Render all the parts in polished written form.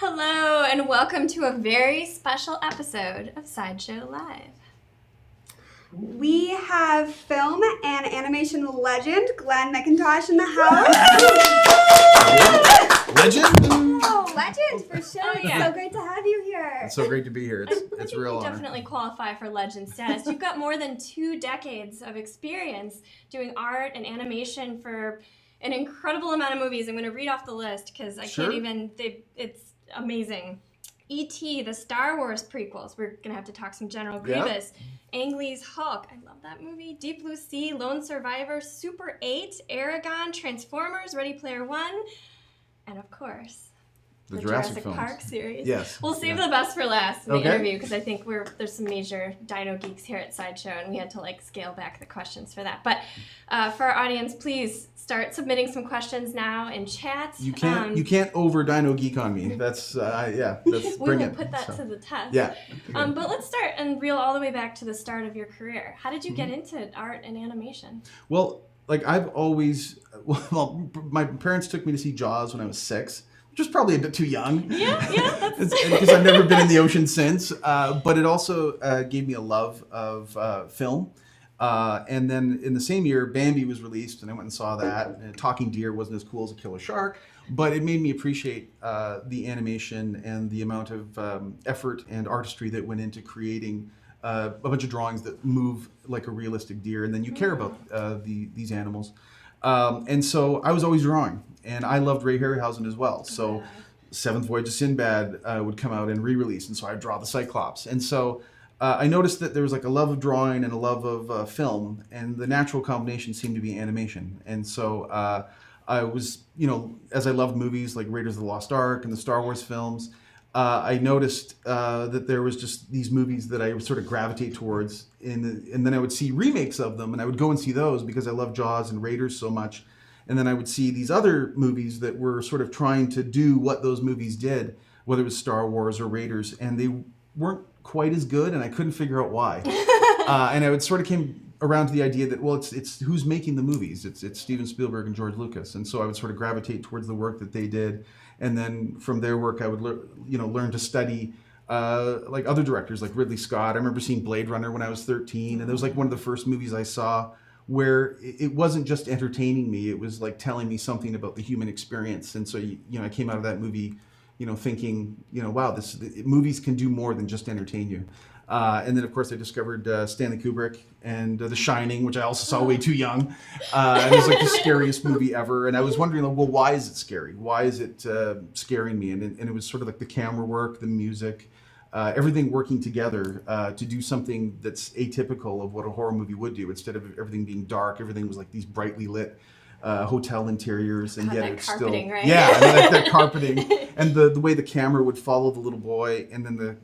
Hello, and welcome to a very special episode of Sideshow Live. We have film and animation legend Glen McIntosh in the house. Legend? Oh, legend for sure. It's so great to have you here. It's so great to be here. It's I real think you honor. definitely qualify for legend status. You've got more than 2 decades of experience doing art and animation for an incredible amount of movies. I'm going to read off the list because I can't even. It's amazing. E.T., the Star Wars prequels. We're going to have to talk some General Grievous. Ang Lee's Hulk. I love that movie. Deep Blue Sea, Lone Survivor, Super 8, Eragon, Transformers, Ready Player One, and of course, the Jurassic Park series. Yes. We'll save the best for last in the interview because I think there's some major dino geeks here at Sideshow and we had to scale back the questions for that. But for our audience, please start submitting some questions now in chat. You can't over dino geek on me. That's that's we bring will it. put that to the test. Yeah. But let's start and reel all the way back to the start of your career. How did you get into art and animation? Well, I've always my parents took me to see Jaws when I was 6. Which was probably a bit too young. Yeah, because I've never been in the ocean since. But it also gave me a love of film. And then in the same year, Bambi was released, and I went and saw that. And Talking Deer wasn't as cool as a killer shark, but it made me appreciate the animation and the amount of effort and artistry that went into creating a bunch of drawings that move like a realistic deer, and then you care about these animals. And so I was always drawing. And I loved Ray Harryhausen as well. So Seventh Voyage of Sinbad would come out and re-release. And so I'd draw the Cyclops. And so I noticed that there was a love of drawing and a love of film. And the natural combination seemed to be animation. And so I was, as I loved movies like Raiders of the Lost Ark and the Star Wars films, I noticed that there was just these movies that I would sort of gravitate towards. And then I would see remakes of them. And I would go and see those because I love Jaws and Raiders so much. And then I would see these other movies that were sort of trying to do what those movies did, whether it was Star Wars or Raiders, and they weren't quite as good, and I couldn't figure out why. And I would sort of came around to the idea that, well, it's who's making the movies. It's Steven Spielberg and George Lucas, and so I would sort of gravitate towards the work that they did, and then from their work I would learn to study other directors like Ridley Scott. I remember seeing Blade Runner when I was 13, and it was one of the first movies I saw where it wasn't just entertaining me, it was telling me something about the human experience. And so, I came out of that movie, thinking, wow, movies can do more than just entertain you. And then, of course, I discovered Stanley Kubrick and The Shining, which I also saw way too young. And it was the scariest movie ever. And I was wondering, well, why is it scary? Why is it scaring me? And it was sort of the camera work, the music, everything working together to do something that's atypical of what a horror movie would do. Instead of everything being dark, everything was these brightly lit hotel interiors, and yet it's still right? that carpeting, and the way the camera would follow the little boy, and then the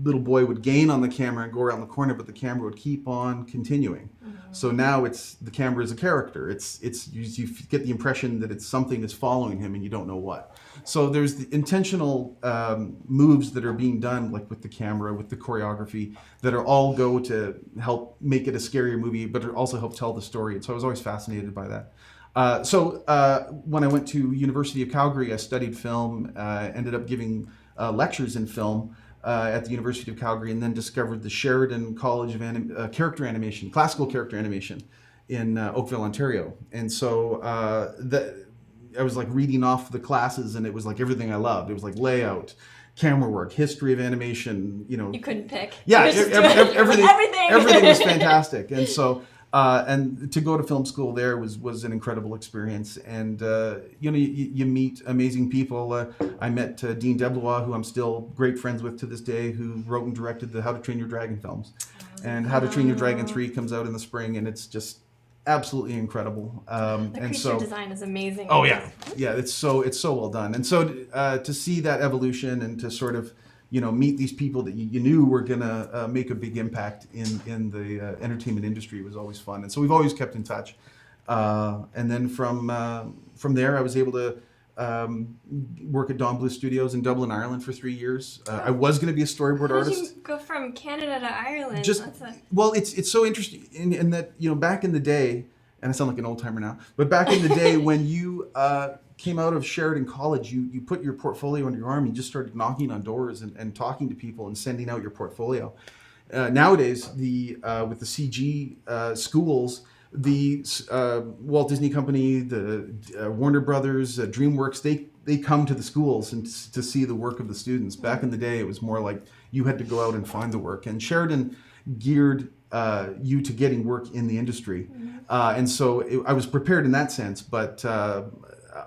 little boy would gain on the camera and go around the corner, but the camera would keep on continuing. Mm-hmm. So now the camera is a character. You get the impression that it's something that's following him, and you don't know what. So there's the intentional moves that are being done, with the camera, with the choreography, that are all go to help make it a scarier movie, but also help tell the story. And so I was always fascinated by that. So when I went to University of Calgary, I studied film, ended up giving lectures in film at the University of Calgary, and then discovered the Sheridan College of Character Animation, Classical Character Animation in Oakville, Ontario. And so I was like reading off the classes, and it was like everything I loved. It was like layout, camera work, history of animation. You know, you couldn't pick. Yeah, everything was fantastic. And so, and to go to film school there was an incredible experience. And you meet amazing people. I met Dean DeBlois, who I'm still great friends with to this day, who wrote and directed the How to Train Your Dragon films. And How to Train Your Dragon 3 comes out in the spring, and it's just absolutely incredible. The creature design is amazing. Oh yeah, it's so well done. And so to see that evolution and to sort of meet these people that you knew were gonna make a big impact in the entertainment industry was always fun. And so we've always kept in touch. And then from there, I was able to work at Don Bluth Studios in Dublin, Ireland for 3 years. I was going to be a storyboard artist. How did you go from Canada to Ireland? Well, it's so interesting in that back in the day, and I sound like an old timer now, but back in the day when you came out of Sheridan College, you put your portfolio under your arm, you just started knocking on doors and talking to people and sending out your portfolio. Nowadays, with the CG schools, the Walt Disney Company, the Warner Brothers, DreamWorks, they come to the schools and to see the work of the students. Back in the day, it was more like you had to go out and find the work. And Sheridan geared you to getting work in the industry. And so I was prepared in that sense, but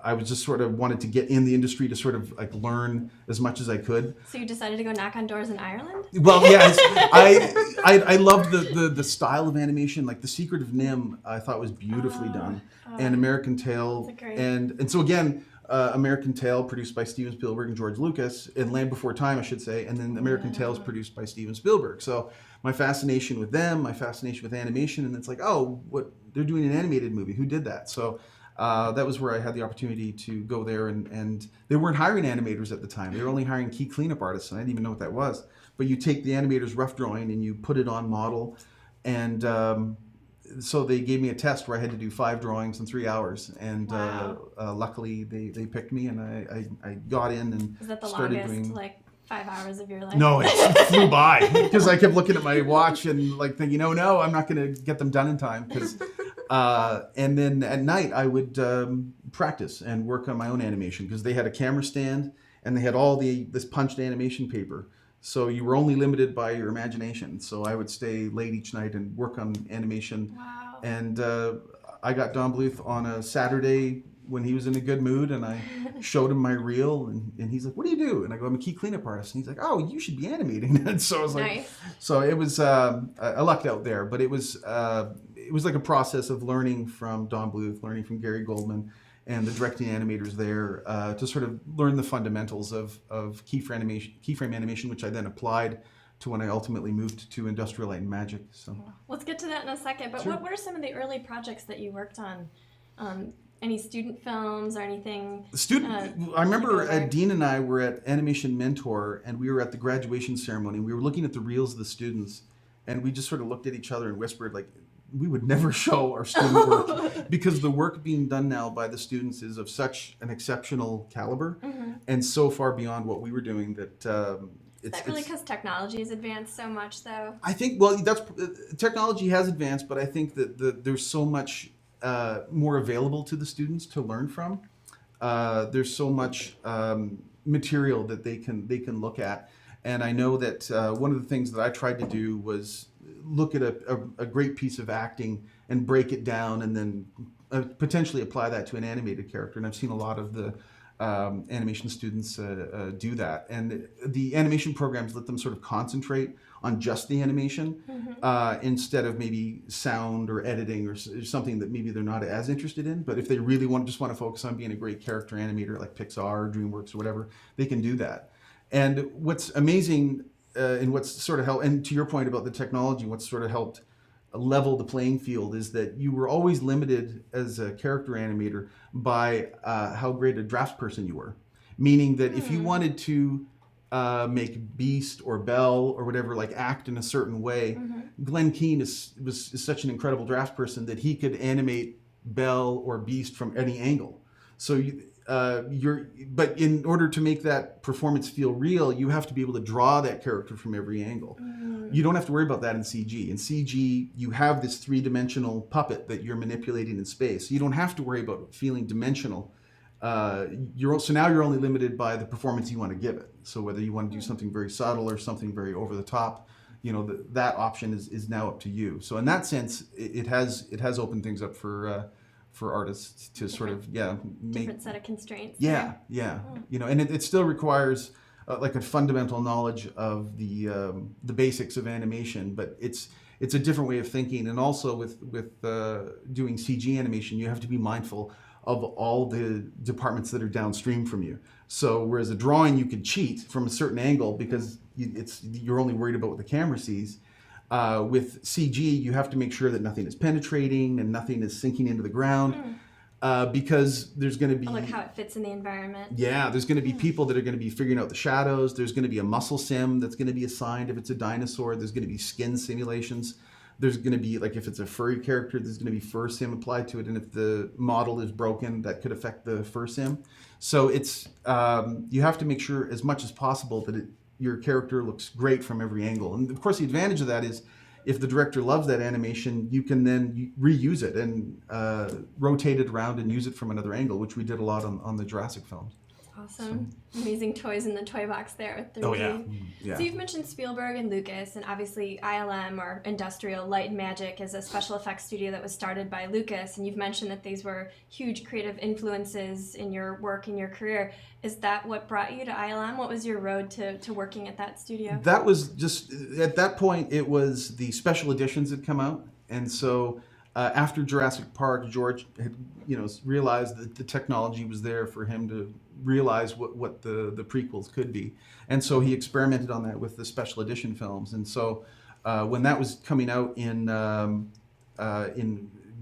I was just sort of wanted to get in the industry to sort of like learn as much as I could. So you decided to go knock on doors in Ireland? Well, yes, I loved the style of animation. Like The Secret of Nim, I thought was beautifully done, and American Tail, and so again, American Tail produced by Steven Spielberg and George Lucas, and Land Before Time, I should say, and then American Tail is produced by Steven Spielberg. So my fascination with them, my fascination with animation, and it's like, oh, what they're doing an animated movie. Who did that? So. That was where I had the opportunity to go there, and they weren't hiring animators at the time. They were only hiring key cleanup artists, and I didn't even know what that was. But you take the animator's rough drawing and you put it on model, and so they gave me a test where I had to do 5 drawings in 3 hours, and luckily they picked me, and I got in and was that the started longest, doing. like 5 hours of your life? No, it flew by because I kept looking at my watch and like thinking, oh no, I'm not going to get them done in time. And then at night I would practice and work on my own animation because they had a camera stand and they had all this punched animation paper. So you were only limited by your imagination. So I would stay late each night and work on animation. Wow. And I got Don Bluth on a Saturday when he was in a good mood, and I showed him my reel, and he's like, what do you do? And I go, I'm a key cleanup artist. And he's like, oh, you should be animating. And so I was like, nice. So it was, I lucked out there, but it was like a process of learning from Don Bluth, learning from Gary Goldman, and the directing animators there to sort of learn the fundamentals of keyframe animation, which I then applied to when I ultimately moved to Industrial Light and Magic. So let's get to that in a second. But sure. What are some of the early projects that you worked on? Any student films or anything? I remember Dean and I were at Animation Mentor, and we were at the graduation ceremony. We were looking at the reels of the students, and we just sort of looked at each other and whispered, like, we would never show our student work because the work being done now by the students is of such an exceptional caliber and so far beyond what we were doing that is that really because technology has advanced so much, though? I think, well, technology has advanced, but I think that there's so much more available to the students to learn from. There's so much material that they can look at, and I know that one of the things that I tried to do was look at a great piece of acting and break it down, and then potentially apply that to an animated character. And I've seen a lot of the animation students do that, and the animation programs let them sort of concentrate on just the animation instead of maybe sound or editing or something that maybe they're not as interested in. But if they really just want to focus on being a great character animator like Pixar or DreamWorks or whatever, they can do that. And what's amazing and what's sort of helped, and to your point about the technology, what's sort of helped level the playing field is that you were always limited as a character animator by how great a draftsperson you were. Meaning that if you wanted to make Beast or Belle or whatever, like act in a certain way, Glen Keane is such an incredible draftsperson that he could animate Belle or Beast from any angle. So but in order to make that performance feel real, you have to be able to draw that character from every angle. You don't have to worry about that in CG. In CG, you have this 3-dimensional puppet that you're manipulating in space. You don't have to worry about feeling dimensional. So now you're only limited by the performance you want to give it. So whether you want to do something very subtle or something very over the top, that option is now up to you. So in that sense, it has opened things up for artists to sort of make different set of constraints. Yeah. And it still requires like a fundamental knowledge of the basics of animation, but it's a different way of thinking. And also with doing CG animation, you have to be mindful of all the departments that are downstream from you. So whereas a drawing you could cheat from a certain angle because you're only worried about what the camera sees. With CG, you have to make sure that nothing is penetrating and nothing is sinking into the ground because there's going to be... like how it fits in the environment. Yeah, there's going to be people that are going to be figuring out the shadows. There's going to be a muscle sim that's going to be assigned if it's a dinosaur. There's going to be skin simulations. there's going to be, like, if it's a furry character, there's going to be fur sim applied to it, and if the model is broken, that could affect the fur sim. So it's you have to make sure as much as possible that your character looks great from every angle. And of course, the advantage of that is if the director loves that animation, you can then reuse it and rotate it around and use it from another angle, which we did a lot on the Jurassic films. Awesome. So. Amazing toys in the toy box there with 3D. Oh, yeah. Yeah. So you've mentioned Spielberg and Lucas, and obviously ILM, or Industrial Light and Magic, is a special effects studio that was started by Lucas, and you've mentioned that these were huge creative influences in your work and your career. Is that what brought you to ILM? What was your road to working at that studio? That was just, at that point, it was the special editions had come out, and so after Jurassic Park, George had, realized that the technology was there for him to realize what the prequels could be, and so he experimented on that with the special edition films. And so when that was coming out in when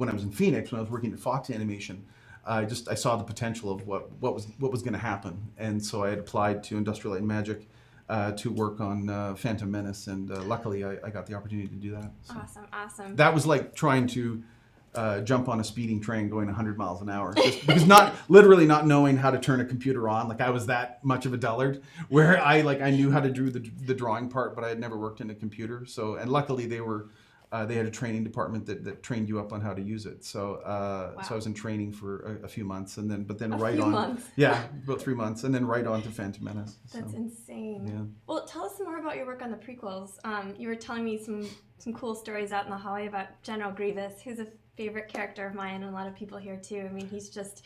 I was in Phoenix, when I was working at Fox Animation, I saw the potential of what was going to happen, and so I had applied to Industrial Light and Magic to work on Phantom Menace, and luckily I got the opportunity to do that. So Awesome. that was like trying to jump on a speeding train going 100 miles an hour, just because literally not knowing how to turn a computer on. Like, I was that much of a dullard, where I knew how to do the drawing part, but I had never worked in a computer. So, and luckily they had a training department that trained you up on how to use it. So so I was in training for a few months, and then about 3 months, and then right on to Phantom Menace. That's insane. Yeah. Well, tell us some more about your work on the prequels. You were telling me some cool stories out in the hallway about General Grievous, who's a favorite character of mine, and a lot of people here too. I mean, he's just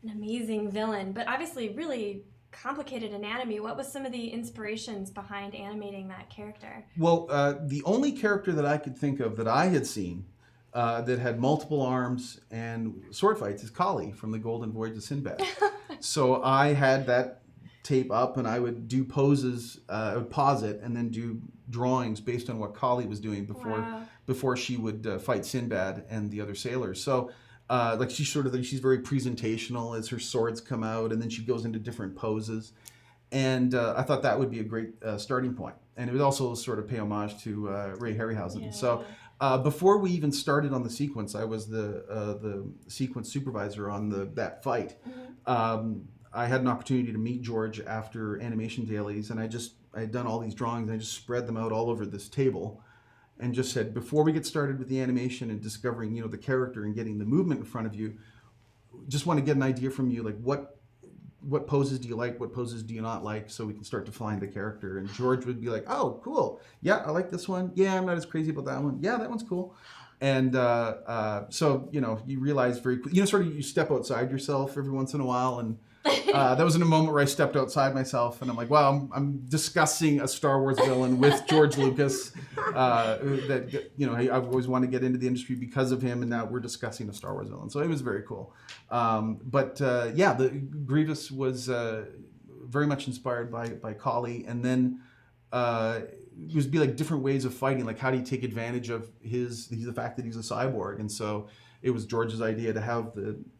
an amazing villain, but obviously really complicated anatomy. What was some of the inspirations behind animating that character? Well, the only character that I could think of that I had seen that had multiple arms and sword fights is Kali from The Golden Voyage of Sinbad. So I had that tape up, and I would do poses, I would pause it, and then do drawings based on what Kali was doing before she would fight Sinbad and the other sailors. So she's very presentational as her swords come out, and then she goes into different poses. And I thought that would be a great starting point. And it would also sort of pay homage to Ray Harryhausen. Yeah. So before we even started on the sequence, I was the sequence supervisor on that fight. Mm-hmm. I had an opportunity to meet George after animation dailies, and I had done all these drawings, and I just spread them out all over this table, and just said, before we get started with the animation and discovering, the character and getting the movement in front of you, just want to get an idea from you, like what poses do you like, what poses do you not like, so we can start to find the character. And George would be like, oh, cool, yeah, I like this one, yeah, I'm not as crazy about that one, yeah, that one's cool. And so you realize very quickly, you step outside yourself every once in a while, and that was in a moment where I stepped outside myself, and I'm like, wow, I'm discussing a Star Wars villain with George Lucas. I've always wanted to get into the industry because of him, and now we're discussing a Star Wars villain. So it was very cool. The Grievous was very much inspired by Kali, and then it would be like different ways of fighting. Like, how do you take advantage of the fact that he's a cyborg? And so it was George's idea to have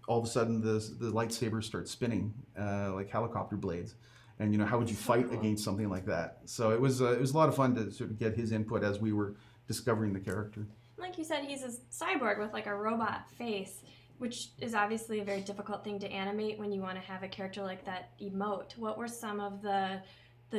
all of a sudden the lightsabers start spinning like helicopter blades, and how would you fight against something like that? So it was a lot of fun to sort of get his input as we were discovering the character. Like you said, he's a cyborg with like a robot face, which is obviously a very difficult thing to animate when you want to have a character like that emote. What were some of the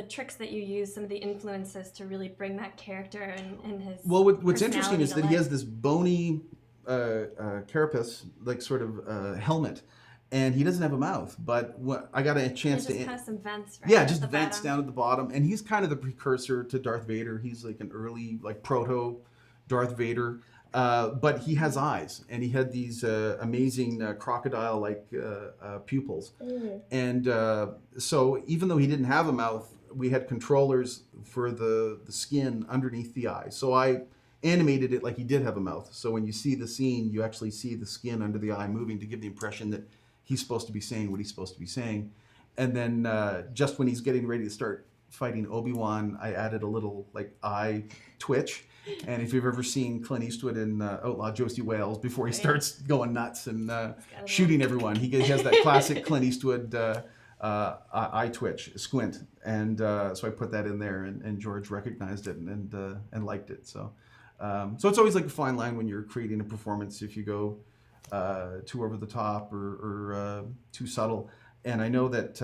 tricks that you use, some of the influences to really bring that character and his what's interesting is that he has this bony carapace, like sort of helmet, and he doesn't have a mouth. But I got a chance to kind of some vents, right? Yeah, just vents down at the bottom, and he's kind of the precursor to Darth Vader. He's like an early, like, proto Darth Vader, but he has eyes, and he had these amazing crocodile-like pupils. Mm. And so even though he didn't have a mouth, we had controllers for the skin underneath the eye. So I animated it like he did have a mouth. So when you see the scene, you actually see the skin under the eye moving to give the impression that he's supposed to be saying what he's supposed to be saying. And then just when he's getting ready to start fighting Obi-Wan, I added a little like eye twitch. And if you've ever seen Clint Eastwood in Outlaw Josie Wales, before he starts going nuts and shooting everyone, he has that classic Clint Eastwood eye twitch, squint. And so I put that in there, and George recognized it and liked it. So So it's always like a fine line when you're creating a performance if you go too over the top or too subtle. And I know that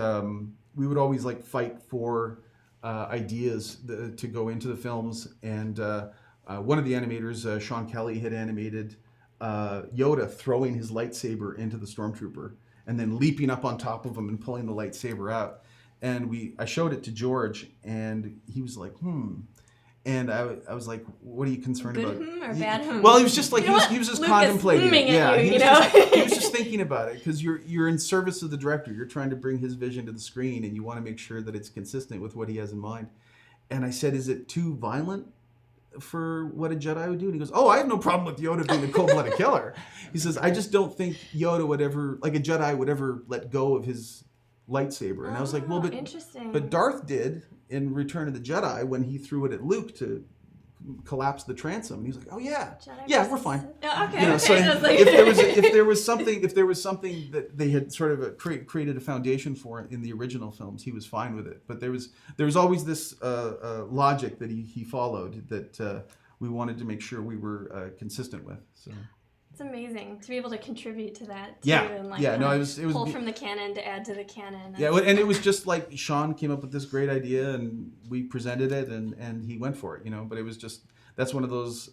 we would always like fight for ideas to go into the films. And one of the animators, Sean Kelly, had animated Yoda throwing his lightsaber into the stormtrooper and then leaping up on top of him and pulling the lightsaber out. And I showed it to George, and he was like, And I was like, "What are you concerned Good about?" Or bad him? Well, he was just like he was just Lucas contemplating. zooming Yeah, at you, he was just thinking about it because you're in service of the director. You're trying to bring his vision to the screen, and you want to make sure that it's consistent with what he has in mind. And I said, "Is it too violent for what a Jedi would do?" And he goes, "Oh, I have no problem with Yoda being a cold-blooded killer." He says, "I just don't think Yoda would ever, like a Jedi, would ever let go of his lightsaber." And I was like, "Well, but Darth did in Return of the Jedi when he threw it at Luke to collapse the transom." And he's like, "Oh yeah, yeah, we're fine." Oh, okay. You know, so Like... if there was something that they had sort of created a foundation for in the original films, he was fine with it. But there was always this logic that he followed that we wanted to make sure we were consistent with. So. It's amazing to be able to contribute to that too, Yeah, and like it was pull from the canon to add to the canon. Yeah, and it was just like Sean came up with this great idea, and we presented it, and he went for it, But it was just that's one of those,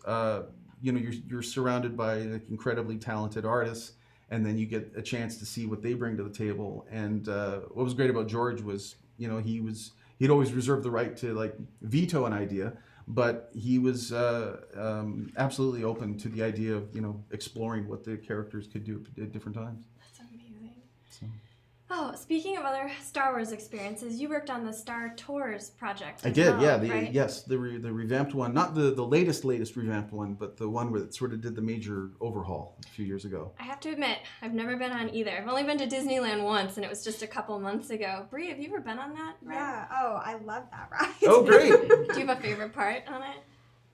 you're surrounded by like incredibly talented artists, and then you get a chance to see what they bring to the table. And what was great about George was, he'd always reserved the right to like veto an idea. But he was absolutely open to the idea of, exploring what the characters could do at different times. That's amazing. So. Oh, speaking of other Star Wars experiences, you worked on the Star Tours project. I did, well, yeah. Right? Yes, the revamped one, not the latest revamped one, but the one where it sort of did the major overhaul a few years ago. I have to admit, I've never been on either. I've only been to Disneyland once, and it was just a couple months ago. Brie, have you ever been on that ride? Yeah. Oh, I love that ride. Oh, great. Do you have a favorite part on it?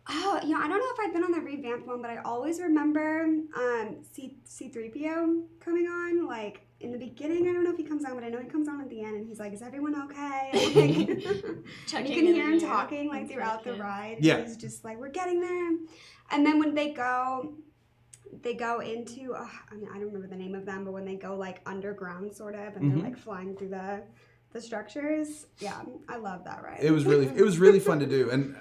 Oh, I don't know if I've been on the revamped one, but I always remember C-3PO coming on, like, in the beginning. I don't know if he comes on, but I know he comes on at the end, and he's like, "Is everyone okay?" And, like, you can hear him talking, like, throughout the ride. Yeah. He's just like, "We're getting there." And then when they go into, I don't remember the name of them, but when they go, like, underground, sort of, and they're, like, flying through the structures. Yeah, I love that ride. It was really fun to do, and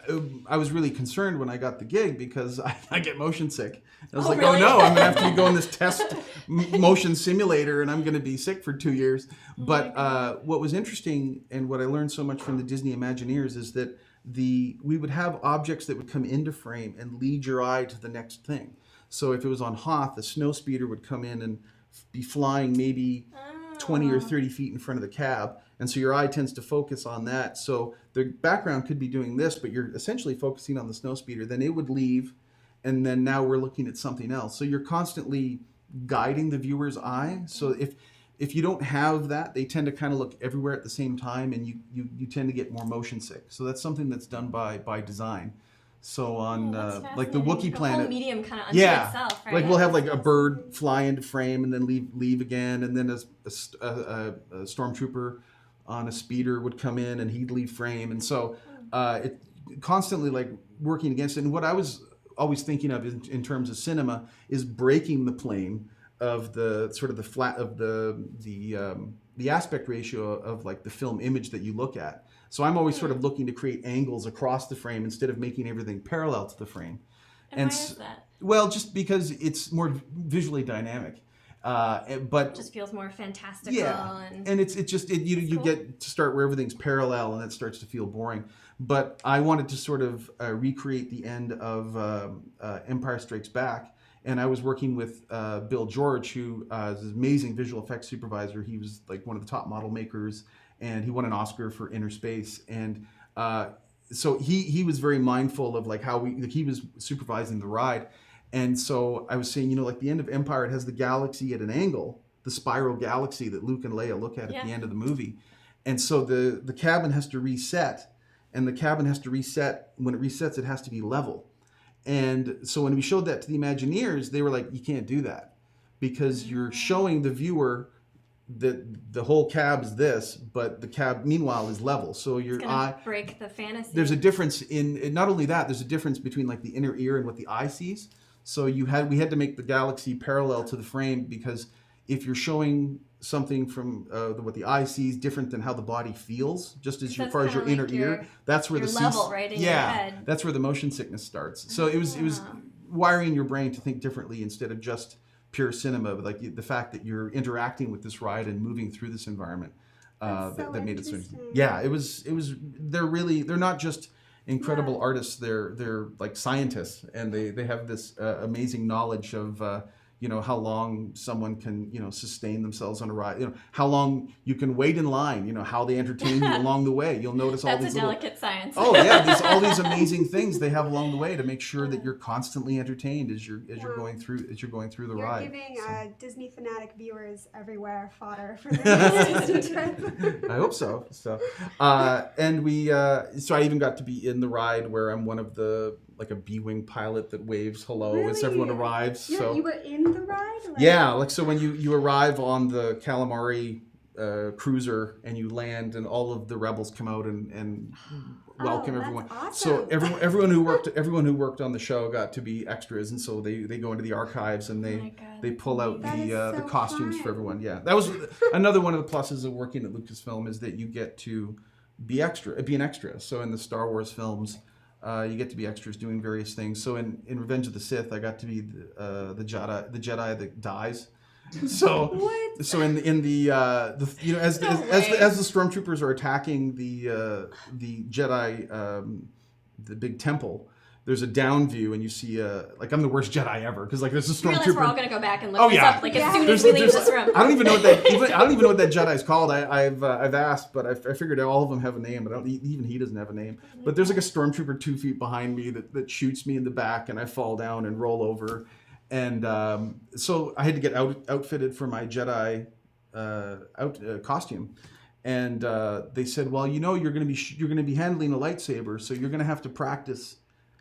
I was really concerned when I got the gig because I get motion sick. I was like, really? "Oh no, I'm gonna have to go in this test motion simulator, and I'm gonna be sick for 2 years." But what was interesting and what I learned so much from the Disney Imagineers is that we would have objects that would come into frame and lead your eye to the next thing. So if it was on Hoth, the snow speeder would come in and be flying maybe 20 or 30 feet in front of the cab. And so your eye tends to focus on that. So the background could be doing this, but you're essentially focusing on the snow speeder. Then it would leave, and then now we're looking at something else. So you're constantly guiding the viewer's eye. So if you don't have that, they tend to kind of look everywhere at the same time, and you tend to get more motion sick. So that's something that's done by design. So on like the Wookiee planet, the whole medium kind of unto itself, right? Like we'll have like a bird fly into frame and then leave again, and then a stormtrooper on a speeder would come in and he'd leave frame, and so it constantly like working against it. And what I was always thinking of in terms of cinema is breaking the plane of the sort of the flat of the aspect ratio of like the film image that you look at. So I'm always sort of looking to create angles across the frame instead of making everything parallel to the frame. And why is that? Well, just because it's more visually dynamic. But it just feels more fantastical. Yeah, and you get to start where everything's parallel, and that starts to feel boring. But I wanted to sort of recreate the end of Empire Strikes Back, and I was working with Bill George, who is an amazing visual effects supervisor. He was like one of the top model makers, and he won an Oscar for Inner Space. And so he was very mindful of like how he was supervising the ride. And so I was saying, like the end of Empire, it has the galaxy at an angle, the spiral galaxy that Luke and Leia look at the end of the movie. And so the cabin has to reset, and the cabin has to reset. When it resets, it has to be level. And so when we showed that to the Imagineers, they were like, "You can't do that because you're showing the viewer the whole cab is this, but the cab meanwhile is level. So your It's gonna break the fantasy. there's a difference in not only that, there's a difference between like the inner ear and what the eye sees. So we had to make the galaxy parallel to the frame, because if you're showing something from what the eye sees different than how the body feels, just as far as your inner ear, that's where the level right in your head. that's where the motion sickness starts. So it was wiring your brain to think differently instead of just pure cinema, but like the fact that you're interacting with this ride and moving through this environment that made it so. Yeah, it was. They're not just incredible artists. They're like scientists, and they have this amazing knowledge of how long someone can sustain themselves on a ride. How long you can wait in line. How they entertain you along the way. You'll notice all these delicate science. Oh yeah, there's all these amazing things they have along the way to make sure that you're constantly entertained as you're going through the ride. You're giving Disney fanatic viewers everywhere fodder for their next Disney trip. I hope so. So I even got to be in the ride where I'm one of the like a B-wing pilot that waves hello as everyone arrives. Yeah, so you were in the ride? So when you arrive on the calamari cruiser and you land, and all of the rebels come out and welcome everyone. Awesome. So everyone who worked on the show got to be extras, and so they go into the archives and they pull out the costumes for everyone. Yeah, that was another one of the pluses of working at Lucasfilm, is that you get to be an extra. So in the Star Wars films, you get to be extras doing various things. So in Revenge of the Sith, I got to be the Jedi that dies. So in the as the stormtroopers are attacking the Jedi, the big temple, there's a down view and you see I'm the worst Jedi ever, because there's a stormtrooper. You realize we're all gonna go back and look this up as soon as we leave this room. I don't even know what that Jedi's called. I've asked, but I figured all of them have a name, but even he doesn't have a name. But there's like a stormtrooper 2 feet behind me that shoots me in the back, and I fall down and roll over. And so I had to get outfitted for my Jedi costume, and they said, "Well, you're going to be handling a lightsaber, so you're going to have to practice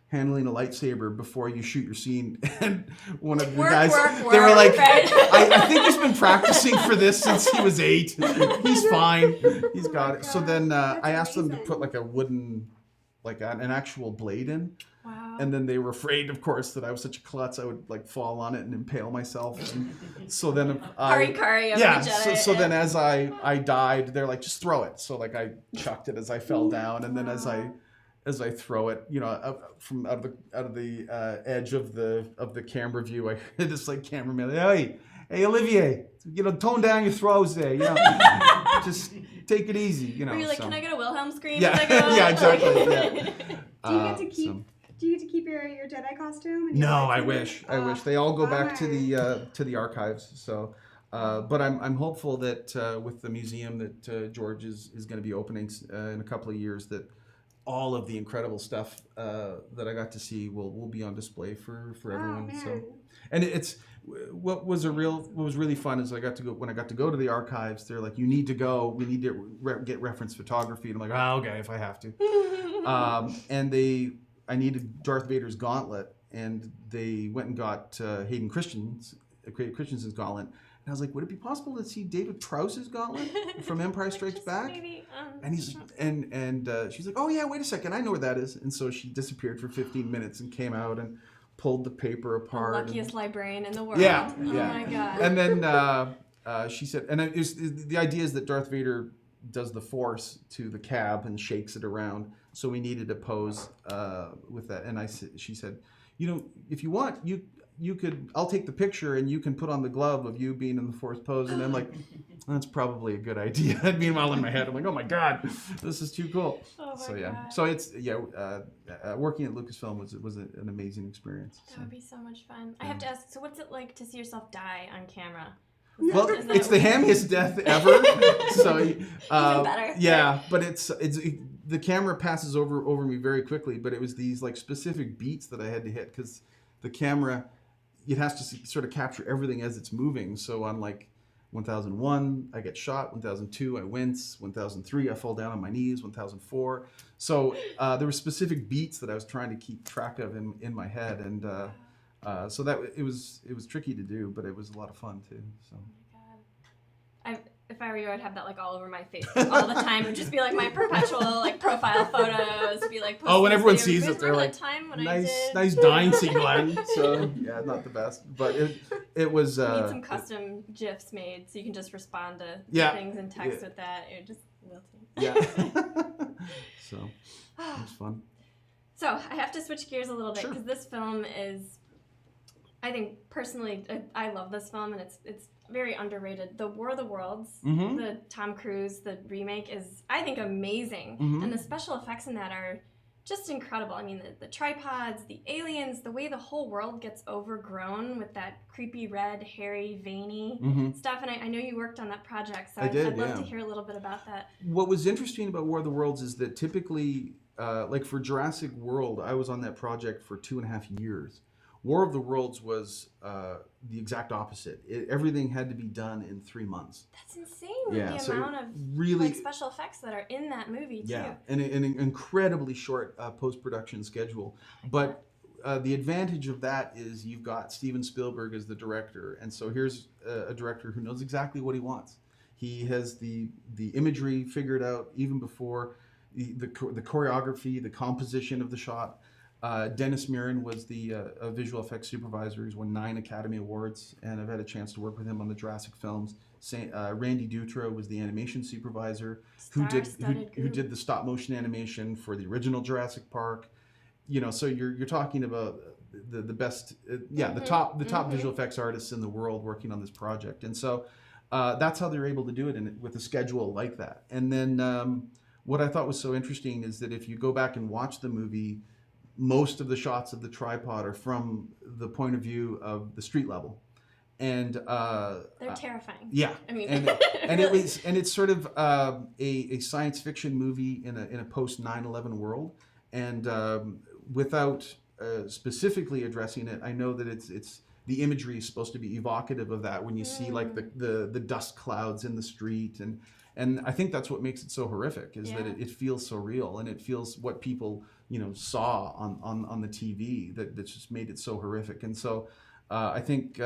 handling a lightsaber before you shoot your scene." And one of the guys, they were like, right? I think he's been practicing for this since he was 8. He's fine. He's got it." So then I asked them to put like a wooden, an actual blade in. Wow. And then they were afraid, of course, that I was such a klutz, I would fall on it and impale myself. And so then Hari-kari of the Jedi. So then as I died, they're like, just throw it. So I chucked it as I fell down, and then as I throw it, from out of the edge of the camera view, I heard this cameraman, hey Olivier, tone down your throws there, just take it easy, Were you like, can I get a Wilhelm scream? Yeah, yeah, exactly. Yeah. Do you get to keep your Jedi costume? And No, I wish. They all go back to the archives. So, but I'm hopeful that with the museum that George is going to be opening in a couple of years, that all of the incredible stuff that I got to see will be on display for everyone. Man. So, and it's what was really fun is when I got to go to the archives. They're like, you need to go. We need to get reference photography. And I'm like, okay, if I have to. And I needed Darth Vader's gauntlet, and they went and got Hayden Christensen's gauntlet. And I was like, would it be possible to see David Prowse's gauntlet from Empire Strikes Back? Maybe, and she's like, oh yeah, wait a second, I know where that is. And so she disappeared for 15 minutes and came out and pulled the paper apart. The luckiest librarian in the world. Yeah. Oh my god. And then she said, and the idea is that Darth Vader does the Force to the cab and shakes it around. So we needed a pose with that. And she said, if you want, you could, I'll take the picture and you can put on the glove of you being in the Force pose. And I'm like, that's probably a good idea. Meanwhile, in my head, I'm like, oh my God, this is too cool. Oh my God. So it's, working at Lucasfilm was an amazing experience. That would be so much fun. I have to ask, so what's it like to see yourself die on camera? Well, it's the hammiest death ever. So even better. Yeah, but the camera passes over me very quickly. But it was these specific beats that I had to hit, because the camera, it has to sort of capture everything as it's moving. So on 1001, I get shot. 1002, I wince. 1003, I fall down on my knees. 1004. So there were specific beats that I was trying to keep track of in my head, and so that it was tricky to do, but it was a lot of fun too. So. Oh my God. if I were you, I'd have that like all over my Facebook all the time. It would just be like my perpetual like profile photos. Be like, when everyone video. sees it, they're like, time when nice dying scene, Glenn. So yeah, not the best, but it was. You need some custom GIFs made so you can just respond to things in text with that. It just wilting. Yeah. So it was fun. So I have to switch gears a little bit because this film is, I think personally, I love this film and it's very underrated. The War of the Worlds, the Tom Cruise, the remake is, I think, amazing. And the special effects in that are just incredible. I mean, the tripods, the aliens, the way the whole world gets overgrown with that creepy red, hairy, veiny stuff. And I know you worked on that project, so I'd love to hear a little bit about that. What was interesting about War of the Worlds is that typically, like for Jurassic World, I was on that project for 2.5 years. War of the Worlds was the exact opposite. Everything had to be done in 3 months. That's insane with the amount of really, like, special effects that are in that movie, too. Yeah, and an incredibly short post-production schedule. But the advantage of that is you've got Steven Spielberg as the director. And so here's a director who knows exactly what he wants. He has the imagery figured out even before the choreography, the composition of the shot. Dennis Muren was the visual effects supervisor. He's won 9 Academy Awards, and I've had a chance to work with him on the Jurassic films. Randy Dutra was the animation supervisor who did the stop motion animation for the original Jurassic Park. You know, so you're talking about the best, the top visual effects artists in the world working on this project, and so that's how they're able to do it with a schedule like that. And then what I thought was so interesting is that if you go back and watch the movie, most of the shots of the tripod are from the point of view of the street level, and they're terrifying. Yeah, I mean, and it's sort of a science fiction movie in a post 9/11 world, and without specifically addressing it, I know that it's the imagery is supposed to be evocative of that when you see like the dust clouds in the street, and I think that's what makes it so horrific is that it feels so real, and it feels what people saw on the TV that's just made it so horrific. And so I think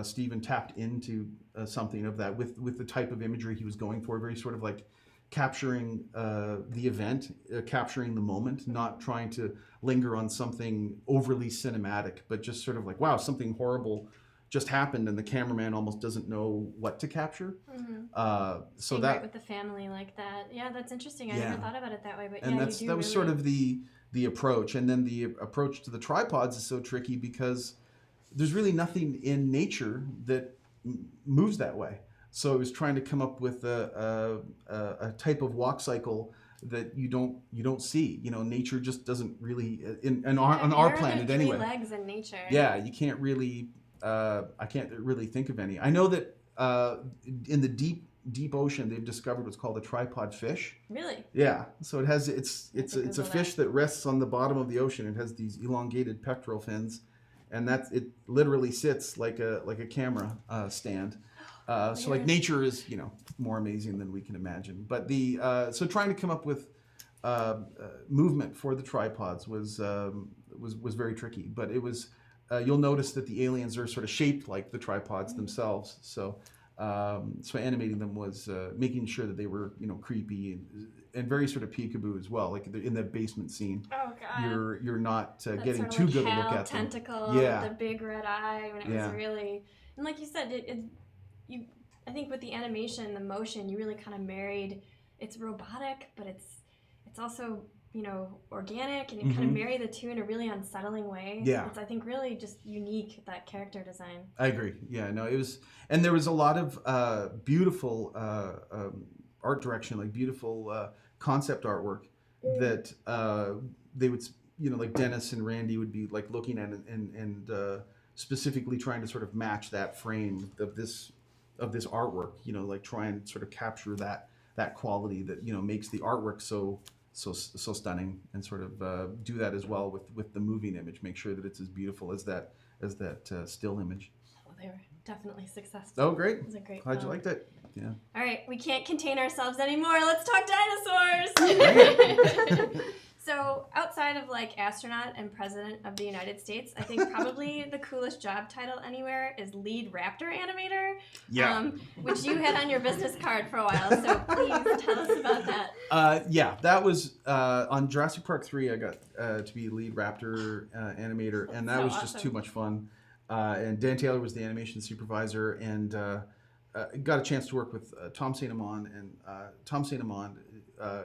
Steven tapped into something of that with the type of imagery he was going for, very sort of like capturing the event, capturing the moment, not trying to linger on something overly cinematic, but just sort of like, wow, something horrible just happened and the cameraman almost doesn't know what to capture. So that right with the family like that. Yeah, that's interesting. I never thought about it that way, but and that was sort of the approach. And then the approach to the tripods is so tricky because there's really nothing in nature that moves that way. So it was trying to come up with a type of walk cycle that you don't see. Nature just doesn't really on our planet anyway. Legs in nature. Yeah, you can't really. I can't really think of any. I know that in the deep ocean they've discovered what's called a tripod fish. Really? Yeah. So it has it's a fish that rests on the bottom of the ocean. It has these elongated pectoral fins, and it literally sits like a camera stand. So like nature is more amazing than we can imagine. But so trying to come up with movement for the tripods was very tricky. But it was. You'll notice that the aliens are sort of shaped like the tripods themselves. So animating them was making sure that they were creepy and very sort of peekaboo as well. Like in the basement scene, oh god, you're not getting sort of too like good a look at tentacle, them. Yeah, with the big red eye. When it was really, and like you said, I think with the animation, the motion, you really kind of married. It's robotic, but it's also organic, and you kind of marry the two in a really unsettling way. Yeah. It's, I think, really just unique, that character design. I agree. Yeah, no, it was, and there was a lot of beautiful art direction, like beautiful concept artwork that they would, like Dennis and Randy would be like looking at and specifically trying to sort of match that frame of this artwork, like try and sort of capture that quality that, makes the artwork so stunning, and sort of do that as well with the moving image. Make sure that it's as beautiful as that still image. Well, they were definitely successful. Oh, great! It was a great Glad film. you liked it. Yeah. All right, we can't contain ourselves anymore. Let's talk dinosaurs. So So outside of like astronaut and president of the United States, I think probably the coolest job title anywhere is lead raptor animator. Yeah. Which you had on your business card for a while. So please tell us about that. Yeah, that was on Jurassic Park 3. I got to be lead raptor animator, and that so was awesome. just too much fun. And Dan Taylor was the animation supervisor, and got a chance to work with Tom St. Amand. And Tom St. Amand,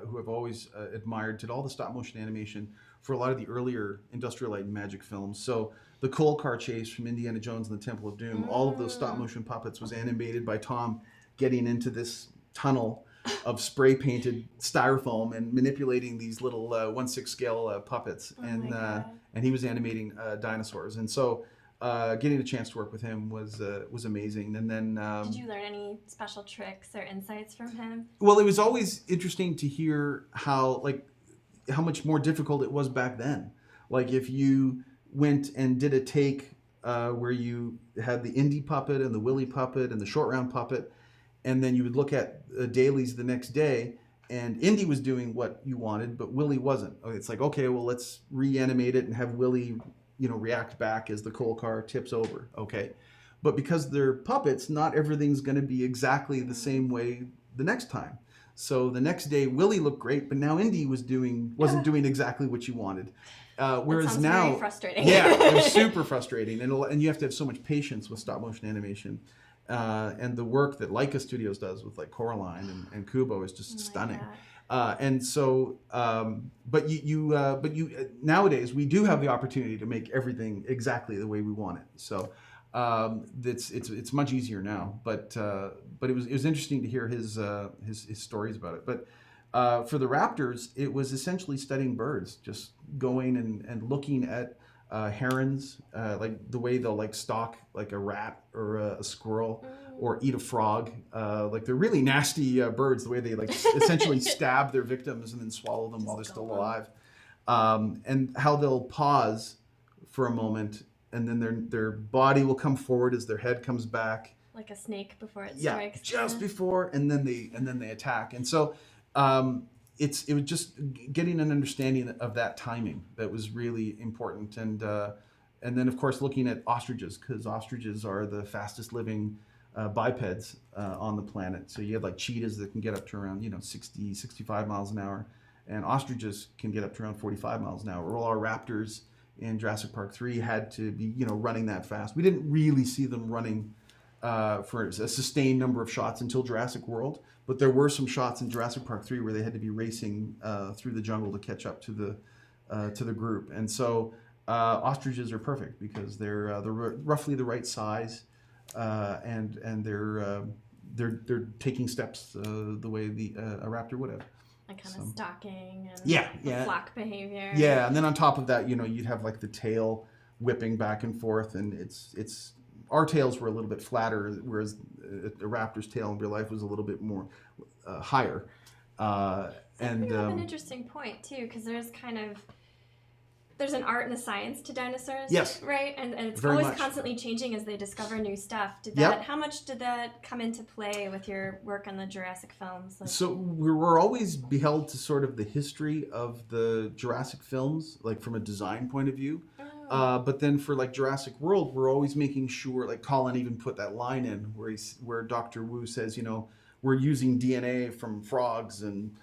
who I've always admired, did all the stop motion animation for a lot of the earlier Industrial Light and Magic films. So the coal car chase from Indiana Jones and the Temple of Doom, all of those stop motion puppets was animated by Tom getting into this tunnel of spray painted styrofoam and manipulating these little 1/6 scale puppets. And he was animating dinosaurs. And so getting a chance to work with him was amazing. And then did you learn any special tricks or insights from him? Well, it was always interesting to hear how much more difficult it was back then. Like if you went and did a take where you had the Indy puppet and the Willy puppet and the short round puppet, and then you would look at dailies the next day, and Indy was doing what you wanted, but Willy wasn't. It's like, okay, well, let's reanimate it and have Willy, react back as the coal car tips over. Okay. But because they're puppets, not everything's going to be exactly the same way the next time. So the next day, Willy looked great, but now Indy wasn't doing exactly what you wanted. Whereas that sounds now, very frustrating. Yeah, it was super frustrating, and you have to have so much patience with stop motion animation. And the work that Leica Studios does with like Coraline and Kubo is just stunning. And so, but you nowadays we do have the opportunity to make everything exactly the way we want it. So it's much easier now. But it was interesting to hear his stories about it. But for the Raptors, it was essentially studying birds, just going and looking at herons, like the way they'll like stalk like a rat or a squirrel, or eat a frog. Like they're really nasty birds, the way they like essentially stab their victims and then swallow them while they're still alive. And how they'll pause for a moment, and then their body will come forward as their head comes back. Like a snake before it strikes. Just before, and then they attack. And so it was just getting an understanding of that timing that was really important. And then of course looking at ostriches, because ostriches are the fastest living bipeds on the planet. So you have like cheetahs that can get up to around 60, 65 miles an hour, and ostriches can get up to around 45 miles an hour. All our raptors in Jurassic Park 3 had to be running that fast. We didn't really see them running for a sustained number of shots until Jurassic World, but there were some shots in Jurassic Park 3 where they had to be racing through the jungle to catch up to the group. And so ostriches are perfect because they're roughly the right size, and they're taking steps the way a raptor would have. Like kind of stalking and flock behavior. Yeah, and then on top of that, you'd have like the tail whipping back and forth, and it's our tails were a little bit flatter, whereas a raptor's tail in real life was a little bit more higher. And you have an interesting point too, because there's an art and a science to dinosaurs. Yes. Right? And it's Very always much. Constantly changing as they discover new stuff. How much did that come into play with your work on the Jurassic films? So we were always beheld to sort of the history of the Jurassic films, like from a design point of view. But then for like Jurassic World, we're always making sure, like Colin even put that line in where Dr. Wu says, we're using DNA from frogs, and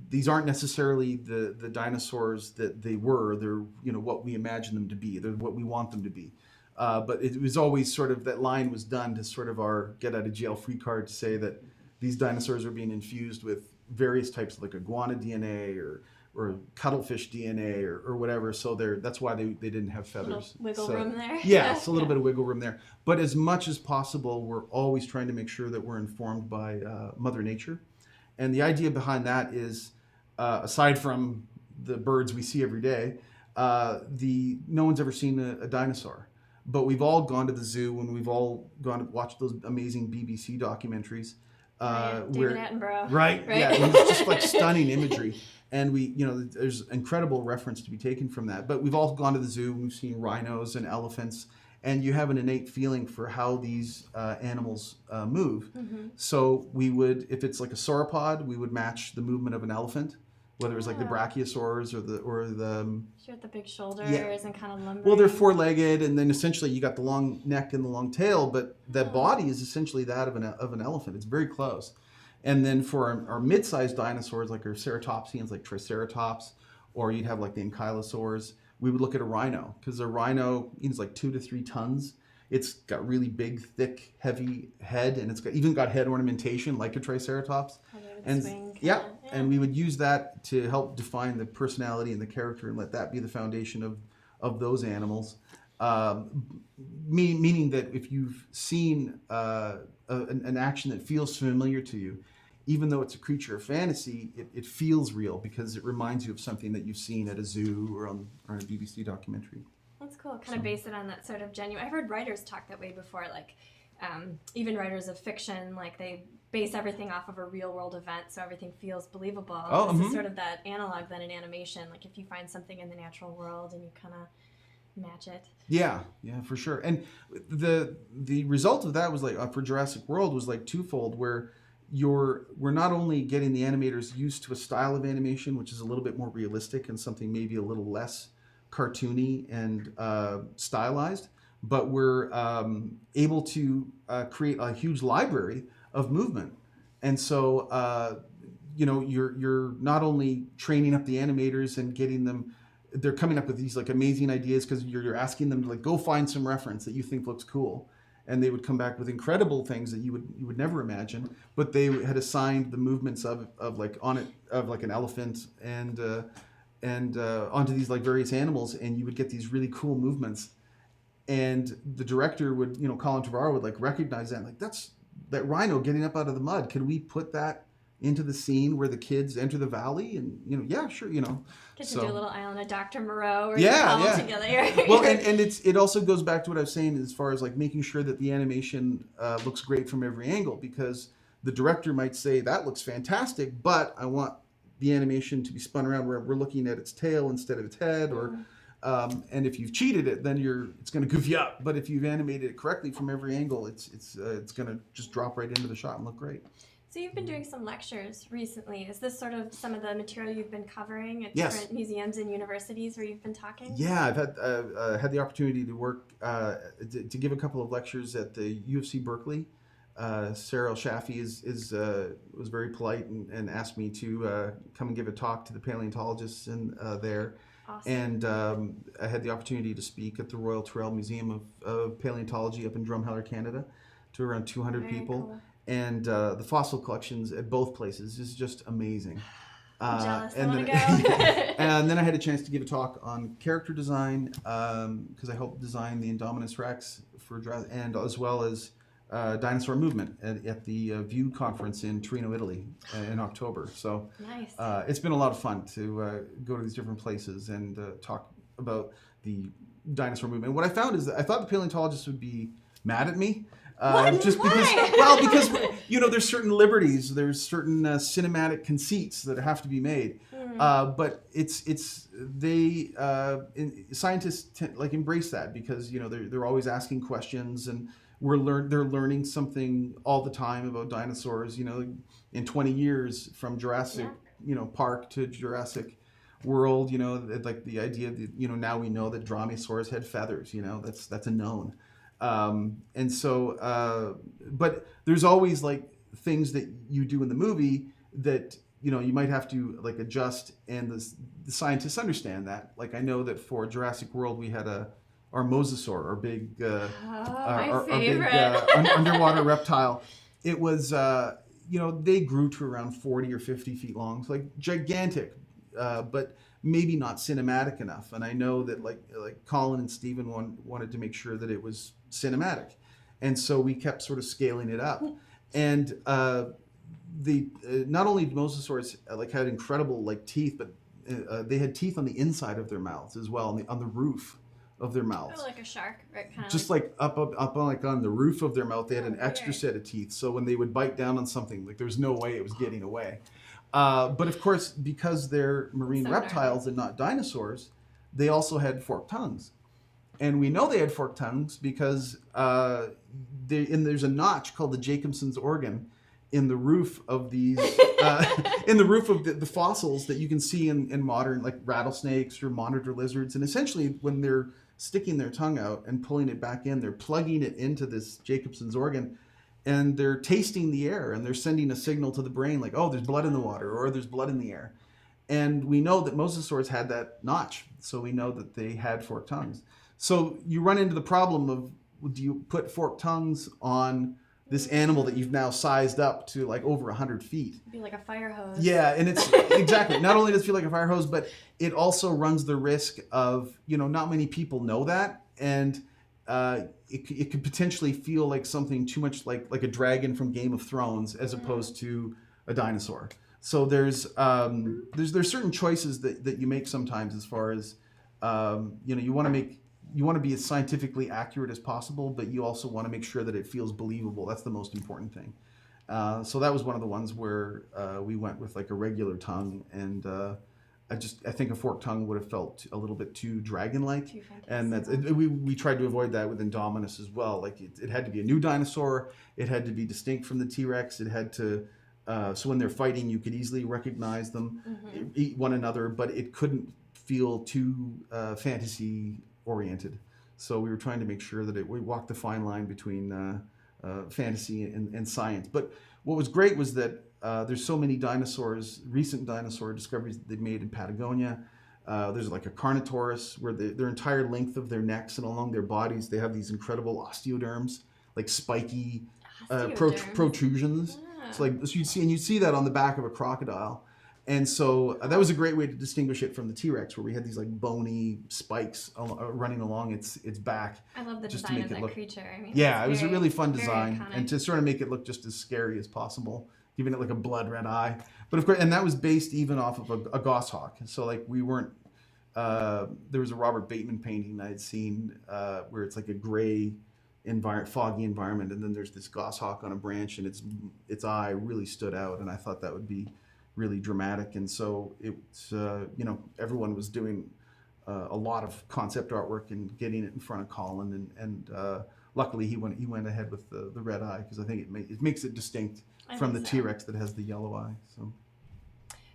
these aren't necessarily the dinosaurs that they were. They're what we imagine them to be. They're what we want them to be. But it was always sort of, that line was done to sort of our get out of jail free card to say that these dinosaurs are being infused with various types of like iguana DNA or cuttlefish DNA or whatever. So that's why they didn't have feathers. Wiggle room there. Yeah, it's a little bit of wiggle room there. But as much as possible, we're always trying to make sure that we're informed by Mother Nature. And the idea behind that is, aside from the birds we see every day, no one's ever seen a dinosaur. But we've all gone to the zoo, and we've all gone to watch those amazing BBC documentaries. David Attenborough. Right? Yeah, it's just like stunning imagery. And there's incredible reference to be taken from that. But we've all gone to the zoo, and we've seen rhinos and elephants, and you have an innate feeling for how these animals move. Mm-hmm. So we would, if it's like a sauropod, we would match the movement of an elephant. whether it's like the brachiosaurs or the Sure, with the big shoulders and kind of lumbering. well, they're four-legged, and then essentially you got the long neck and the long tail, but the body is essentially that of an elephant. It's very close. And then for our mid-sized dinosaurs, like our ceratopsians, like Triceratops, or you'd have like the ankylosaurs, we would look at a rhino, because a rhino is like 2 to 3 tons. It's got really big, thick, heavy head, and it's even got head ornamentation like a Triceratops. And and we would use that to help define the personality and the character, and let that be the foundation of those animals. Meaning that if you've seen an action that feels familiar to you, even though it's a creature of fantasy, it feels real because it reminds you of something that you've seen at a zoo or on a BBC documentary. That's cool. Kind of base it on that sort of genuine. I've heard writers talk that way before, like even writers of fiction, like they base everything off of a real world event, so everything feels believable. This is sort of that analog then in animation. Like if you find something in the natural world and you kind of match it. Yeah, for sure. And the result of that was like for Jurassic World was like twofold, where we're not only getting the animators used to a style of animation which is a little bit more realistic and something maybe a little less cartoony and stylized, but we're able to create a huge library of movement. And so you're not only training up the animators and getting them, they're coming up with these like amazing ideas because you're asking them to like go find some reference that you think looks cool, and they would come back with incredible things that you would never imagine. But they had assigned the movements of an elephant and onto these like various animals, and you would get these really cool movements. And the director would, Colin Trevorrow would like recognize that, like that's that rhino getting up out of the mud. Could we put that into the scene where the kids enter the valley? And sure, Get to do a little Island of Dr. Moreau where you cobble together. Well, and it also goes back to what I was saying as far as like making sure that the animation looks great from every angle, because the director might say that looks fantastic, but I want the animation to be spun around where we're looking at its tail instead of its head, or and if you've cheated it, then it's going to goof you up. But if you've animated it correctly from every angle, it's going to just drop right into the shot and look great. So you've been doing some lectures recently. Is this sort of some of the material you've been covering at different museums and universities where you've been talking? Yeah, I've had the opportunity to work to give a couple of lectures at the U of C Berkeley. Sarah El-Shafi was very polite and asked me to come and give a talk to the paleontologists there. Awesome. And I had the opportunity to speak at the Royal Tyrrell Museum of Paleontology up in Drumheller, Canada, to around 200 people. Cool. And the fossil collections at both places is just amazing. I'm jealous. And I want to go. And then I had a chance to give a talk on character design because I helped design the Indominus Rex for and as well as dinosaur movement at the View conference in Torino, Italy in October. So nice. It's been a lot of fun to go to these different places and talk about the dinosaur movement. And what I found is that I thought the paleontologists would be mad at me. Just because there's certain liberties, there's certain cinematic conceits that have to be made, but scientists embrace that because they're always asking questions, and they're learning something all the time about dinosaurs. In 20 years from Jurassic Park to Jurassic World, like the idea that now we know that dromaeosaurs had feathers. That's a known. And so, but there's always like things that you do in the movie that, you might have to like adjust, and the scientists understand that. Like I know that for Jurassic World, we had our mosasaur, our big, our big underwater reptile. It was, they grew to around 40 or 50 feet long, so like gigantic, but maybe not cinematic enough. And I know that like Colin and Stephen wanted to make sure that it was cinematic, and so we kept sort of scaling it up. And not only did mosasaurs had incredible teeth, but they had teeth on the inside of their mouths as well, on the roof of their mouths. Oh, like a shark, right? Kind of just like up on the roof of their mouth, they had an extra set of teeth. So when they would bite down on something, there's no way it was getting away. But of course, because they're marine reptiles and not dinosaurs, they also had forked tongues. And we know they had forked tongues because there's a notch called the Jacobson's organ in the roof of these in the roof of the fossils that you can see in modern like rattlesnakes or monitor lizards. And essentially when they're sticking their tongue out and pulling it back in, they're plugging it into this Jacobson's organ, and they're tasting the air, and they're sending a signal to the brain like, oh, there's blood in the water, or there's blood in the air. And we know that mosasaurs had that notch, so we know that they had forked tongues. So you run into the problem of, do you put forked tongues on this animal that you've now sized up to like over 100 feet? It'd be like a fire hose. Yeah, and it's exactly. Not only does it feel like a fire hose, but it also runs the risk of, not many people know that, and it could potentially feel like something too much like a dragon from Game of Thrones as opposed to a dinosaur. So there's certain choices that you make sometimes as far as you want to be as scientifically accurate as possible, but you also want to make sure that it feels believable. That's the most important thing. So that was one of the ones where we went with like a regular tongue, and I think a forked tongue would have felt a little bit too dragon-like, and we tried to avoid that with Indominus as well. Like it had to be a new dinosaur, it had to be distinct from the T-Rex, it had to so when they're fighting, you could easily recognize them, eat one another, but it couldn't feel too fantasy oriented. So we were trying to make sure that we walked the fine line between fantasy and science. But what was great was that there's so many recent dinosaur discoveries that they've made in Patagonia. There's like a Carnotaurus where their entire length of their necks and along their bodies, they have these incredible osteoderms, like spiky protrusions. Yeah. So you see that on the back of a crocodile. And so that was a great way to distinguish it from the T-Rex, where we had these like bony spikes running along its back. I love the design of that creature. I mean, yeah, it was a really fun design, and to sort of make it look just as scary as possible, giving it like a blood red eye. But of course, and that was based even off of a goshawk. So like we weren't. There was a Robert Bateman painting I had seen where it's like a gray foggy environment, and then there's this goshawk on a branch, and its eye really stood out, and I thought that would be really dramatic. And so it's everyone was doing a lot of concept artwork and getting it in front of Colin, and luckily he went ahead with the red eye, because I think it makes it distinct from the T-Rex that has the yellow eye. So.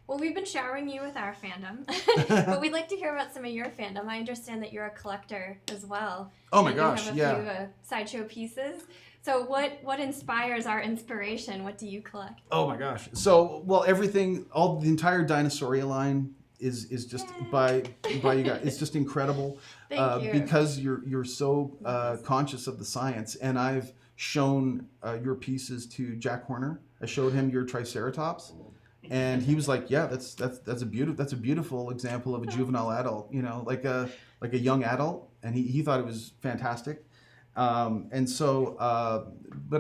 Well, we've been showering you with our fandom, but we'd like to hear about some of your fandom. I understand that you're a collector as well. Oh my gosh, you have a few sideshow pieces. So what inspires our inspiration? What do you collect? Oh my gosh. So, well, everything, the entire Dinosauria line is just by you guys. It's just incredible. Thank you. Because you're so conscious of the science. And I've shown your pieces to Jack Horner. I showed him your Triceratops. And he was like, "Yeah, that's a beautiful example of a juvenile adult, like a young adult." And he thought it was fantastic. And so, but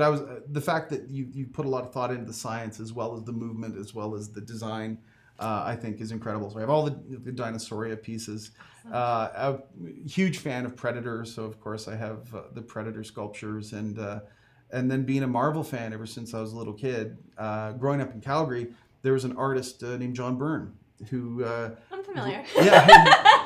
the fact that you put a lot of thought into the science as well as the movement as well as the design, I think is incredible. So I have all the Dinosauria pieces. I'm a huge fan of Predator, so of course I have the Predator sculptures, and then being a Marvel fan ever since I was a little kid. Growing up in Calgary, there was an artist named John Byrne who I'm familiar.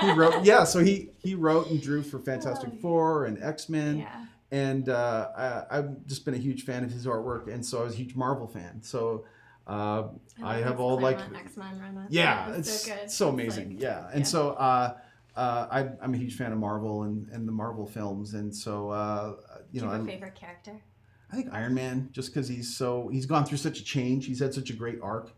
He wrote. Yeah, so he wrote and drew for Fantastic Four and X-Men. Yeah. And I've just been a huge fan of his artwork, and so I was a huge Marvel fan. So I have all like X-Men run that. Yeah, it's so good. So amazing. Like, yeah, and so I'm a huge fan of Marvel and the Marvel films, and so Do you have a favorite character? I think Iron Man, just because he's gone through such a change. He's had such a great arc.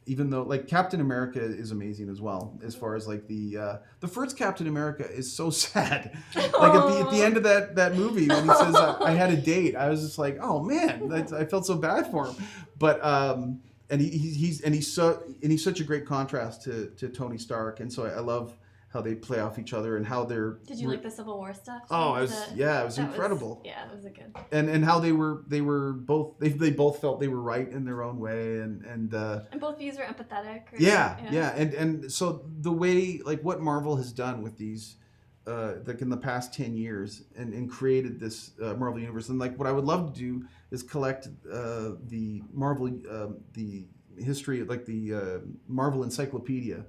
Even though like Captain America is amazing as well, as far as like the first Captain America is so sad. Like at the end of that movie when he says I had a date, I was just like, oh man, I felt so bad for him. But and he's such a great contrast to Tony Stark, and so I love how they play off each other and how they're. Did you like the Civil War stuff? Oh, it was incredible. That was a good. And how they both felt they were right in their own way, and both views were empathetic. Right? Yeah, and so the way like what Marvel has done with these, like in the past 10 years, and created this Marvel universe, and like what I would love to do is collect the Marvel the history, like the Marvel Encyclopedia,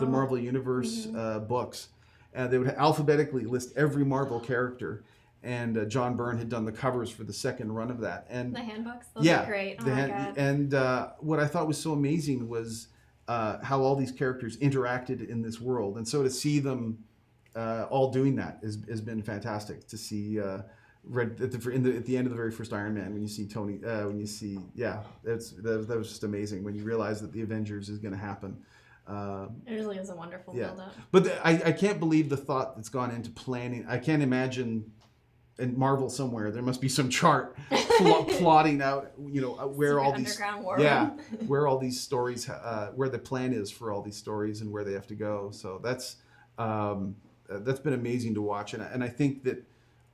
the Marvel Universe books. They would alphabetically list every Marvel character, and John Byrne had done the covers for the second run of that. And the handbooks, those are great. Oh my God. And what I thought was so amazing was how all these characters interacted in this world, and so to see them all doing that has been fantastic. To see at the end of the very first Iron Man, when you see Tony, that was just amazing when you realize that the Avengers is going to happen. It really is a wonderful build-up. But I can't believe the thought that's gone into planning. I can't imagine in Marvel somewhere there must be some chart plotting out, where all these where all these stories, where the plan is for all these stories and where they have to go. So that's been amazing to watch, and I think that,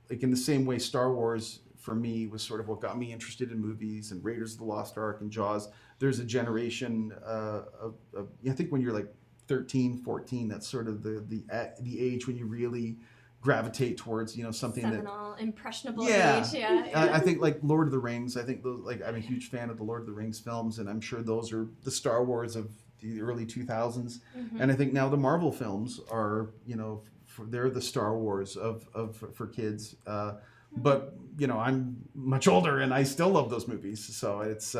like, in the same way Star Wars for me was sort of what got me interested in movies, and Raiders of the Lost Ark and Jaws. There's a generation of I think when you're like 13, 14, that's sort of the age when you really gravitate towards something seminal, impressionable age. I think like Lord of the Rings. I think those, like, I'm a huge fan of the Lord of the Rings films, and I'm sure those are the Star Wars of the early 2000s. And I think now the Marvel films are they're the Star Wars for kids. But I'm much older and I still love those movies. So it's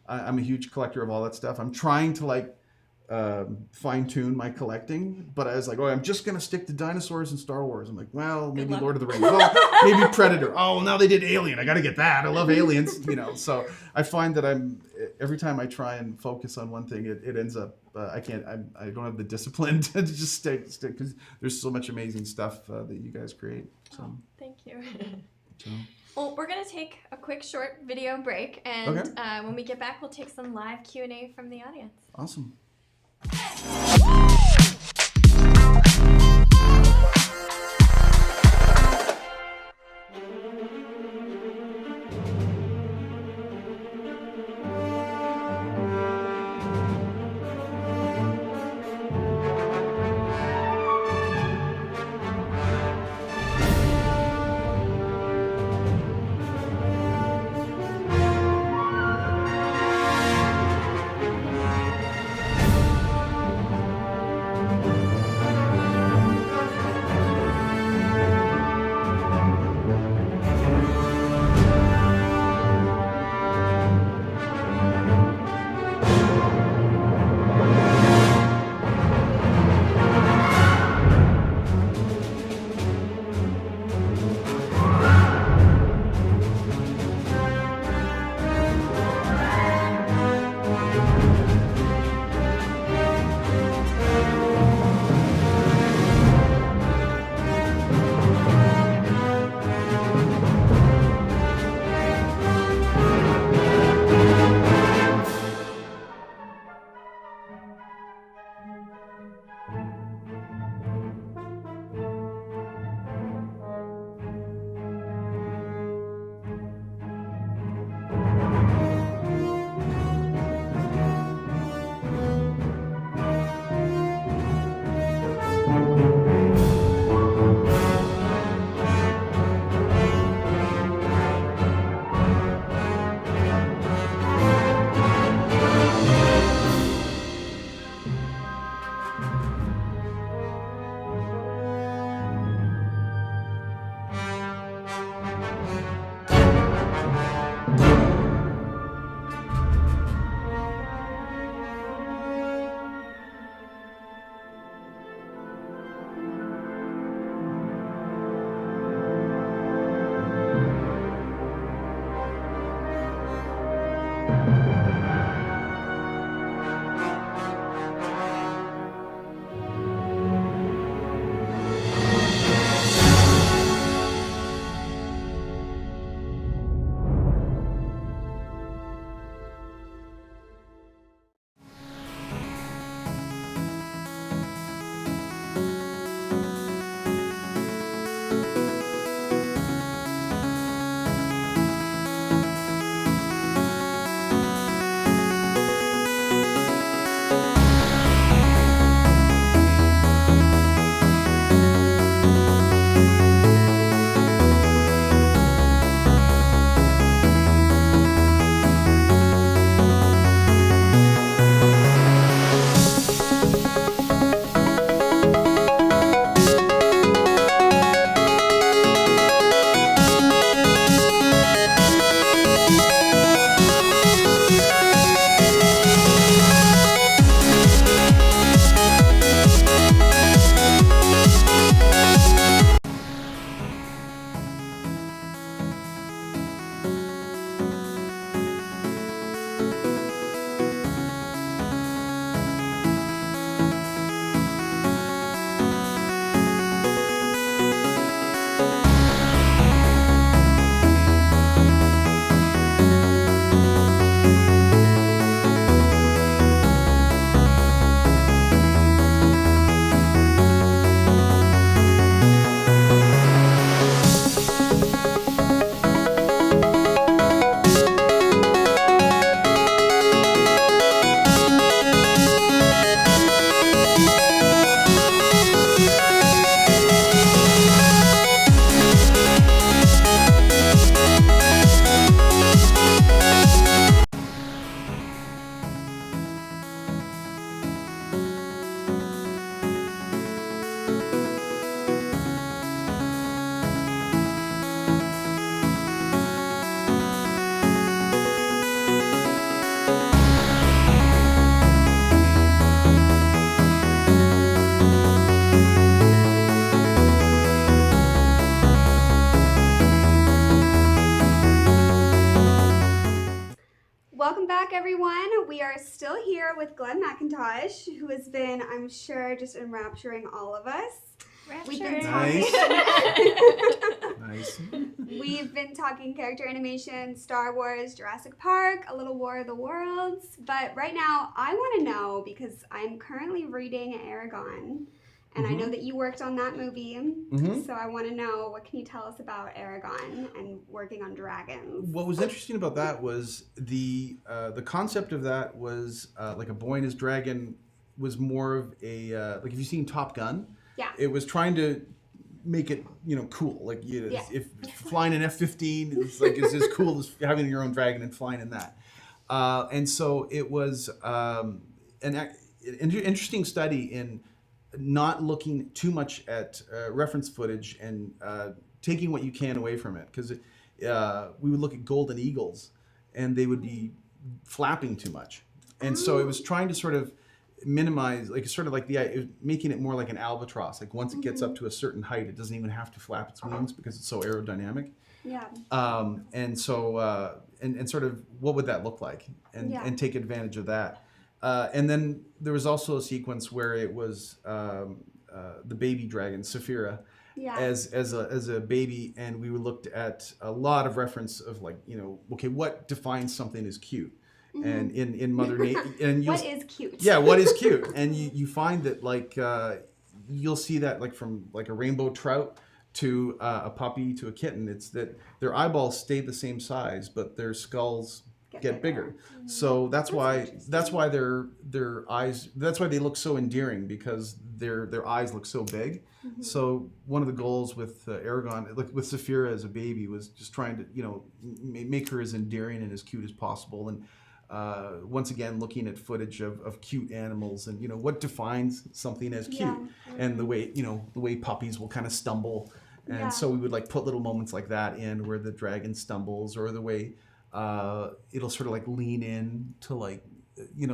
I'm a huge collector of all that stuff. I'm trying to fine tune my collecting, but I was like, I'm just gonna stick to dinosaurs and Star Wars. I'm like, well, maybe Lord of the Rings. Well, maybe Predator. Oh, well, now they did Alien. I got to get that. I love aliens. So I find that every time I try and focus on one thing, it ends up I don't have the discipline to just stick because there's so much amazing stuff that you guys create. So thank you. Well, we're going to take a quick short video break, and when we get back, we'll take some live Q&A from the audience. Awesome. are still here with Glen McIntosh, who has been, I'm sure, just enrapturing all of us. We've been talking. Nice. We've been talking character animation, Star Wars, Jurassic Park, a little War of the Worlds. But right now, I want to know, because I'm currently reading Eragon, and I know that you worked on that movie. So I want to know, what can you tell us about Eragon and working on dragons? What was interesting about that was the concept of that was like a boy and his dragon was more of a like, if you've seen Top Gun, it was trying to make it cool, like if flying an F-15 is like is as cool as having your own dragon and flying in that, and so it was an interesting study in not looking too much at reference footage and taking what you can away from it, because we would look at golden eagles and they would be flapping too much, and so it was trying to sort of minimize, like sort of like making it more like an albatross. Like once it gets up to a certain height, it doesn't even have to flap its wings because it's so aerodynamic. And so and sort of what would that look like, and take advantage of that. And then there was also a sequence where it was the baby dragon Saphira as a baby, and we looked at a lot of reference of like, okay, what defines something as cute. And in Mother Nature, and what is cute? Yeah, what is cute? And you find that like you'll see that like from like a rainbow trout to a puppy to a kitten. It's that their eyeballs stay the same size, but their skulls get bigger. So that's why their eyes. That's why they look so endearing, because their eyes look so big. So one of the goals with Eragon, like with Saphira as a baby, was just trying to make her as endearing and as cute as possible. And once again, looking at footage of cute animals and what defines something as cute, and the way puppies will kind of stumble, and so we would like put little moments like that in where the dragon stumbles, or the way it'll sort of like lean in to like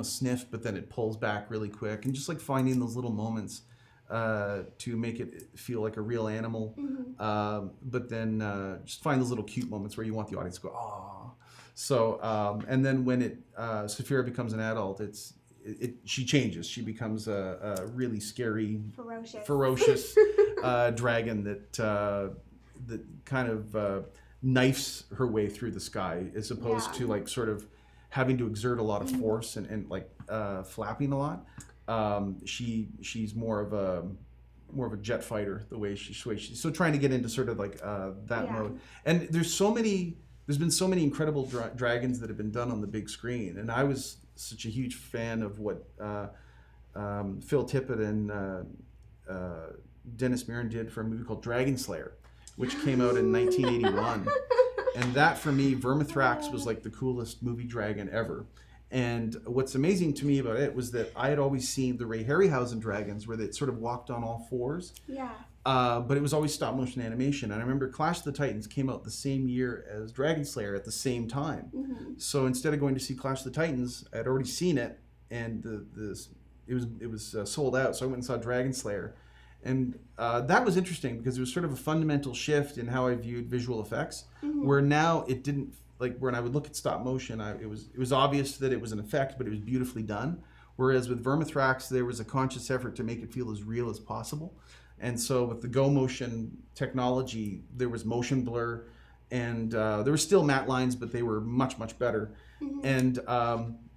sniff, but then it pulls back really quick, and just like finding those little moments to make it feel like a real animal, but then just find those little cute moments where you want the audience to go, "Aww." So and then when Saphira becomes an adult, she changes. She becomes a really scary, ferocious dragon that kind of knifes her way through the sky, as opposed to like sort of having to exert a lot of force and like flapping a lot. She's more of a jet fighter, the way she's so trying to get into sort of like that mode. And there's been so many incredible dragons that have been done on the big screen, and I was such a huge fan of what Phil Tippett and Dennis Muren did for a movie called Dragon Slayer, which came out in 1981. And that, for me, Vermithrax was like the coolest movie dragon ever. And what's amazing to me about it was that I had always seen the Ray Harryhausen dragons, where they sort of walked on all fours. But it was always stop motion animation. And I remember Clash of the Titans came out the same year as Dragon Slayer at the same time. So instead of going to see Clash of the Titans, I'd already seen it, and it was sold out. So I went and saw Dragon Slayer, and that was interesting because it was sort of a fundamental shift in how I viewed visual effects. Where now it didn't, like when I would look at stop motion, it was obvious that it was an effect, but it was beautifully done. Whereas with Vermithrax, there was a conscious effort to make it feel as real as possible. And so with the Go Motion technology, there was motion blur, and there were still matte lines, but they were much, much better. And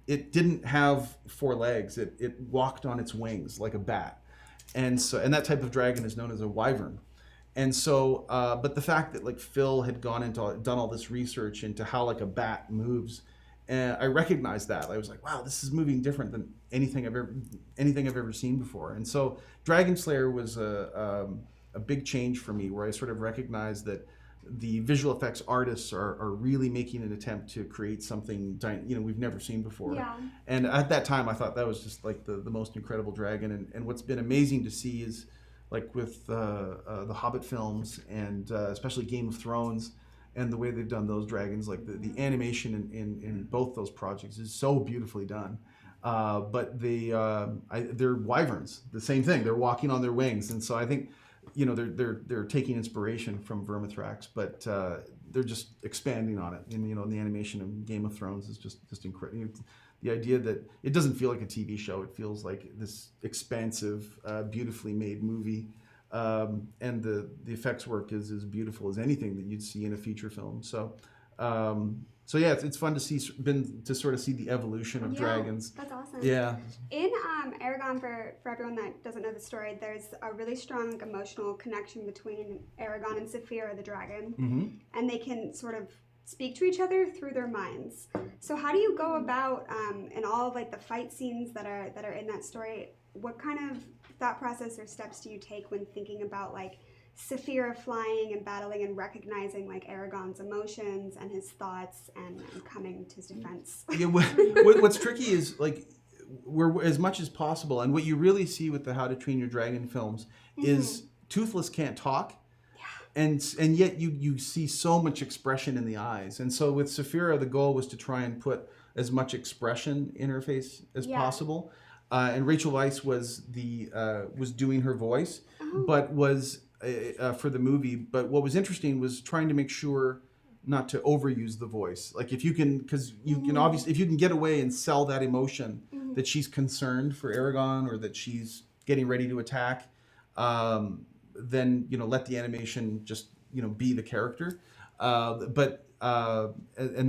it didn't have four legs. It walked on its wings like a bat. And that type of dragon is known as a wyvern. And so, but the fact that like Phil had done all this research into how like a bat moves, and I recognized that. I was like, wow, this is moving different than anything I've ever seen before. And so Dragon Slayer was a big change for me, where I sort of recognized that the visual effects artists are really making an attempt to create something we've never seen before. And at that time, I thought that was just like the most incredible dragon. And what's been amazing to see is like with the Hobbit films, and especially Game of Thrones, and the way they've done those dragons, like the animation in both those projects is so beautifully done. But they're wyverns, the same thing. They're walking on their wings, and so I think they're taking inspiration from Vermithrax, but they're just expanding on it. And the animation of Game of Thrones is just incredible. the idea that it doesn't feel like a TV show. It feels like this expansive, beautifully made movie. And the effects work is as beautiful as anything that you'd see in a feature film. So yeah, it's fun to sort of see the evolution of dragons. That's awesome. Yeah. In Eragon, for everyone that doesn't know the story, there's a really strong emotional connection between Eragon and Saphira the dragon, and they can sort of speak to each other through their minds. So how do you go about in all of like the fight scenes that are in that story? What kind of thought process or steps do you take when thinking about like Saphira flying and battling and recognizing like Eragon's emotions and his thoughts and coming to his defense? Yeah, what's tricky is like we're as much as possible, and what you really see with the How to Train Your Dragon films is Toothless can't talk, and yet you see so much expression in the eyes. And so with Saphira, the goal was to try and put as much expression in her face as possible. And Rachel Weisz was doing her voice, but was for the movie. But what was interesting was trying to make sure not to overuse the voice. Like if you can, because you can obviously, if you can get away and sell that emotion that she's concerned for Eragon or that she's getting ready to attack, then let the animation just be the character. And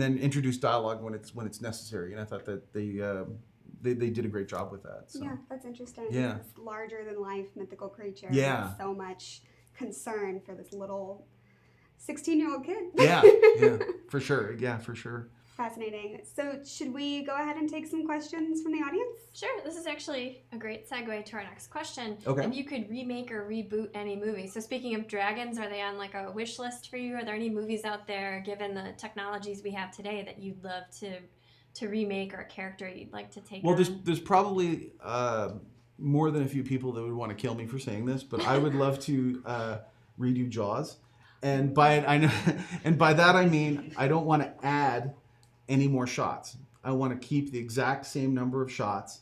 then introduce dialogue when it's necessary. And I thought that they did a great job with that. So. Yeah, that's interesting. Yeah. This larger than life mythical creature. Yeah. With so much concern for this little 16-year-old kid. Yeah, for sure. Yeah, for sure. Fascinating. So should we go ahead and take some questions from the audience? Sure. This is actually a great segue to our next question. Okay. If you could remake or reboot any movie. So speaking of dragons, are they on like a wish list for you? Are there any movies out there, given the technologies we have today, that you'd love to remake, or a character you'd like to take on? There's probably more than a few people that would want to kill me for saying this, but I would love to redo Jaws. And by that I mean I don't want to add any more shots. I want to keep the exact same number of shots,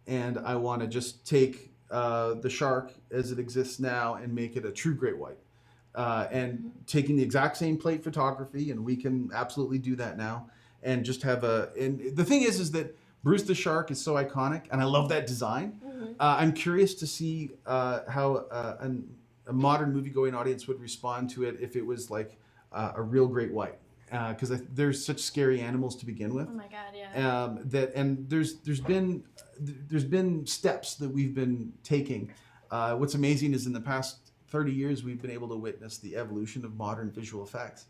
and I want to just take the shark as it exists now and make it a true great white. And taking the exact same plate photography, and we can absolutely do that now, and just have and the thing is that Bruce the Shark is so iconic, and I love that design. I'm curious to see how a modern movie-going audience would respond to it if it was like a real great white. Because there's such scary animals to begin with. Oh my God, yeah. There's been steps that we've been taking. What's amazing is in the past 30 years we've been able to witness the evolution of modern visual effects,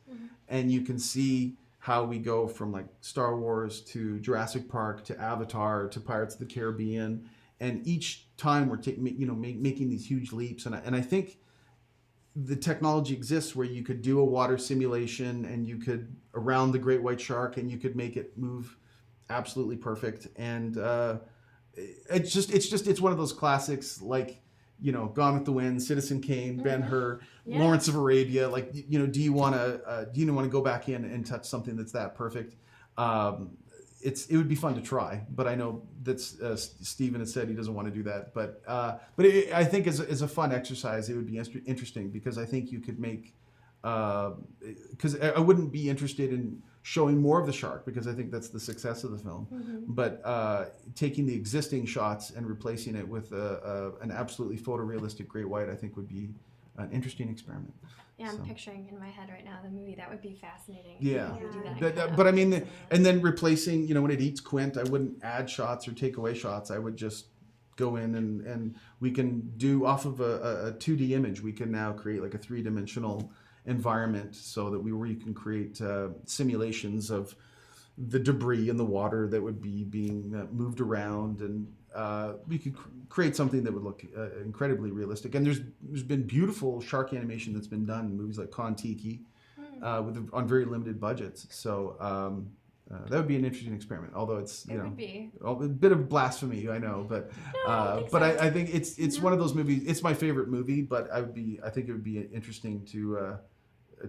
and you can see how we go from like Star Wars to Jurassic Park to Avatar to Pirates of the Caribbean, and each time we're making these huge leaps, and I think the technology exists where you could do a water simulation and you could around the great white shark and you could make it move absolutely perfect. And it's one of those classics like, Gone with the Wind, Citizen Kane, Ben-Hur, Lawrence of Arabia. Like, do you want to go back in and touch something that's that perfect? It would be fun to try, but I know that Steven has said he doesn't want to do that. But I think as a fun exercise, it would be interesting, because I think you could make, because I wouldn't be interested in showing more of the shark, because I think that's the success of the film. But taking the existing shots and replacing it with an absolutely photorealistic great white, I think would be an interesting experiment. Yeah, I'm picturing in my head right now the movie. That would be fascinating. Yeah. If we do that. But I mean, and then replacing, when it eats Quint, I wouldn't add shots or take away shots. I would just go in and we can do off of a 2D image. We can now create like a 3-dimensional environment so that where you can create simulations of the debris in the water that would be being moved around, and we could create something that would look incredibly realistic. And there's been beautiful shark animation that's been done in movies like Kon-Tiki on very limited budgets. So that would be an interesting experiment. Although it's would be a bit of blasphemy, I know, but I think it's one of those movies. It's my favorite movie, but I think it would be interesting to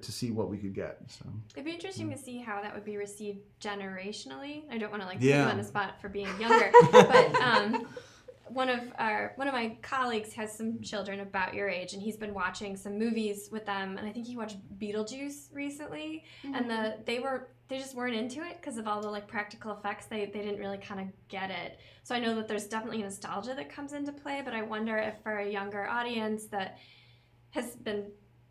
see what we could get. So it'd be interesting to see how that would be received generationally. I don't want to put you on the spot for being younger, but one of my colleagues has some children about your age, and he's been watching some movies with them, and I think he watched Beetlejuice recently, and they they just weren't into it because of all the like practical effects. They didn't really kind of get it. So I know that there's definitely nostalgia that comes into play, but I wonder if for a younger audience that has been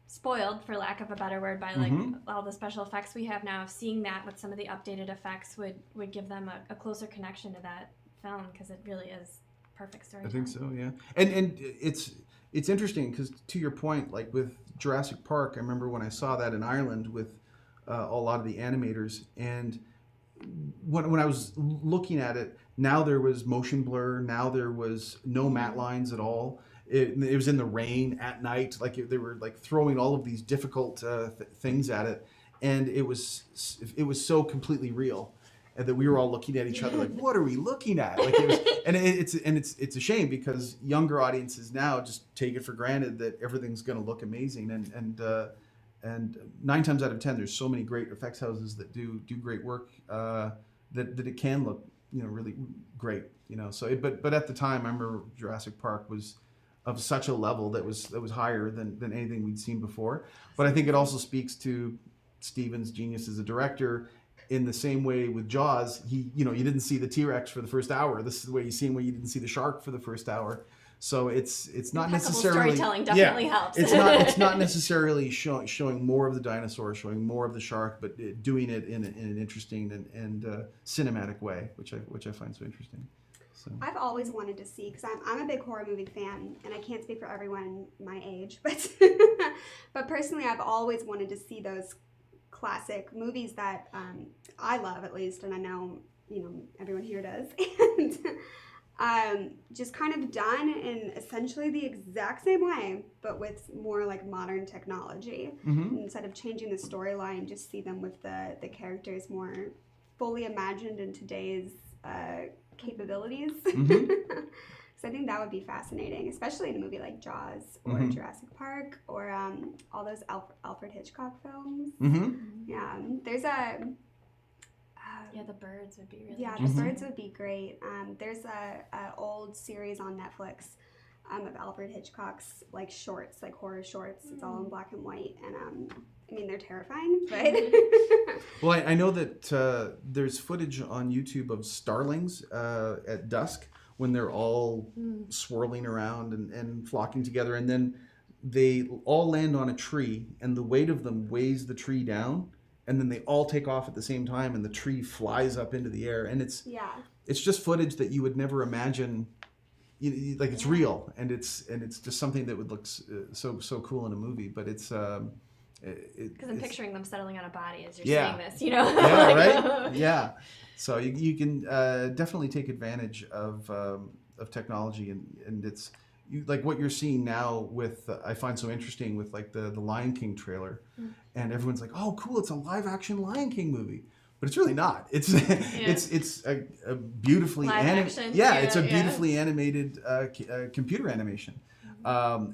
spoiled, for lack of a better word, by like all the special effects we have now, seeing that with some of the updated effects would give them a closer connection to that film, because it really is perfect storytelling. I think so, yeah. And it's interesting because, to your point, like with Jurassic Park, I remember when I saw that in Ireland with a lot of the animators, and when I was looking at it, now there was motion blur, now there was no matte lines at all. It was in the rain at night, like they were like throwing all of these difficult things at it, and it was so completely real, and that we were all looking at each other like, what are we looking at? Like it was, and it's a shame because younger audiences now just take it for granted that everything's going to look amazing, and 9 times out of 10 there's so many great effects houses that do great work that it can look really great, so but at the time I remember Jurassic Park was of such a level that was higher than anything we'd seen before. But I think it also speaks to Steven's genius as a director. In the same way with Jaws, you didn't see the T-Rex for the first hour. This is the way you see him when you didn't see the shark for the first hour. So it's not necessarily storytelling definitely helps. It's not necessarily showing more of the dinosaur, showing more of the shark, but doing it in an interesting and cinematic way, which I find so interesting. So. I've always wanted to see, because I'm a big horror movie fan, and I can't speak for everyone my age, but but personally I've always wanted to see those classic movies that I love, at least, and I know everyone here does, and just kind of done in essentially the exact same way, but with more like modern technology. Instead of changing the storyline, just see them with the characters more fully imagined in today's capabilities. So I think that would be fascinating, especially in a movie like Jaws or Jurassic Park or all those Alfred Hitchcock films. Yeah, there's a the birds would be really the birds would be great. There's a old series on Netflix of Alfred Hitchcock's like shorts, like horror shorts. It's all in black and white, and I mean, they're terrifying, but... Well, I know that there's footage on YouTube of starlings at dusk when they're all swirling around and flocking together, and then they all land on a tree, and the weight of them weighs the tree down, and then they all take off at the same time, and the tree flies up into the air, and it's just footage that you would never imagine. Like it's real, and it's just something that would look so cool in a movie, but it's... Because I'm picturing them settling on a body as you're saying this, Yeah, right? Yeah. So you can definitely take advantage of technology, and it's like what you're seeing now with, I find so interesting with like the Lion King trailer, and everyone's like, oh, cool, it's a live action Lion King movie. But it's really not. It's it's a beautifully animated. Yeah, it's a beautifully animated computer animation, but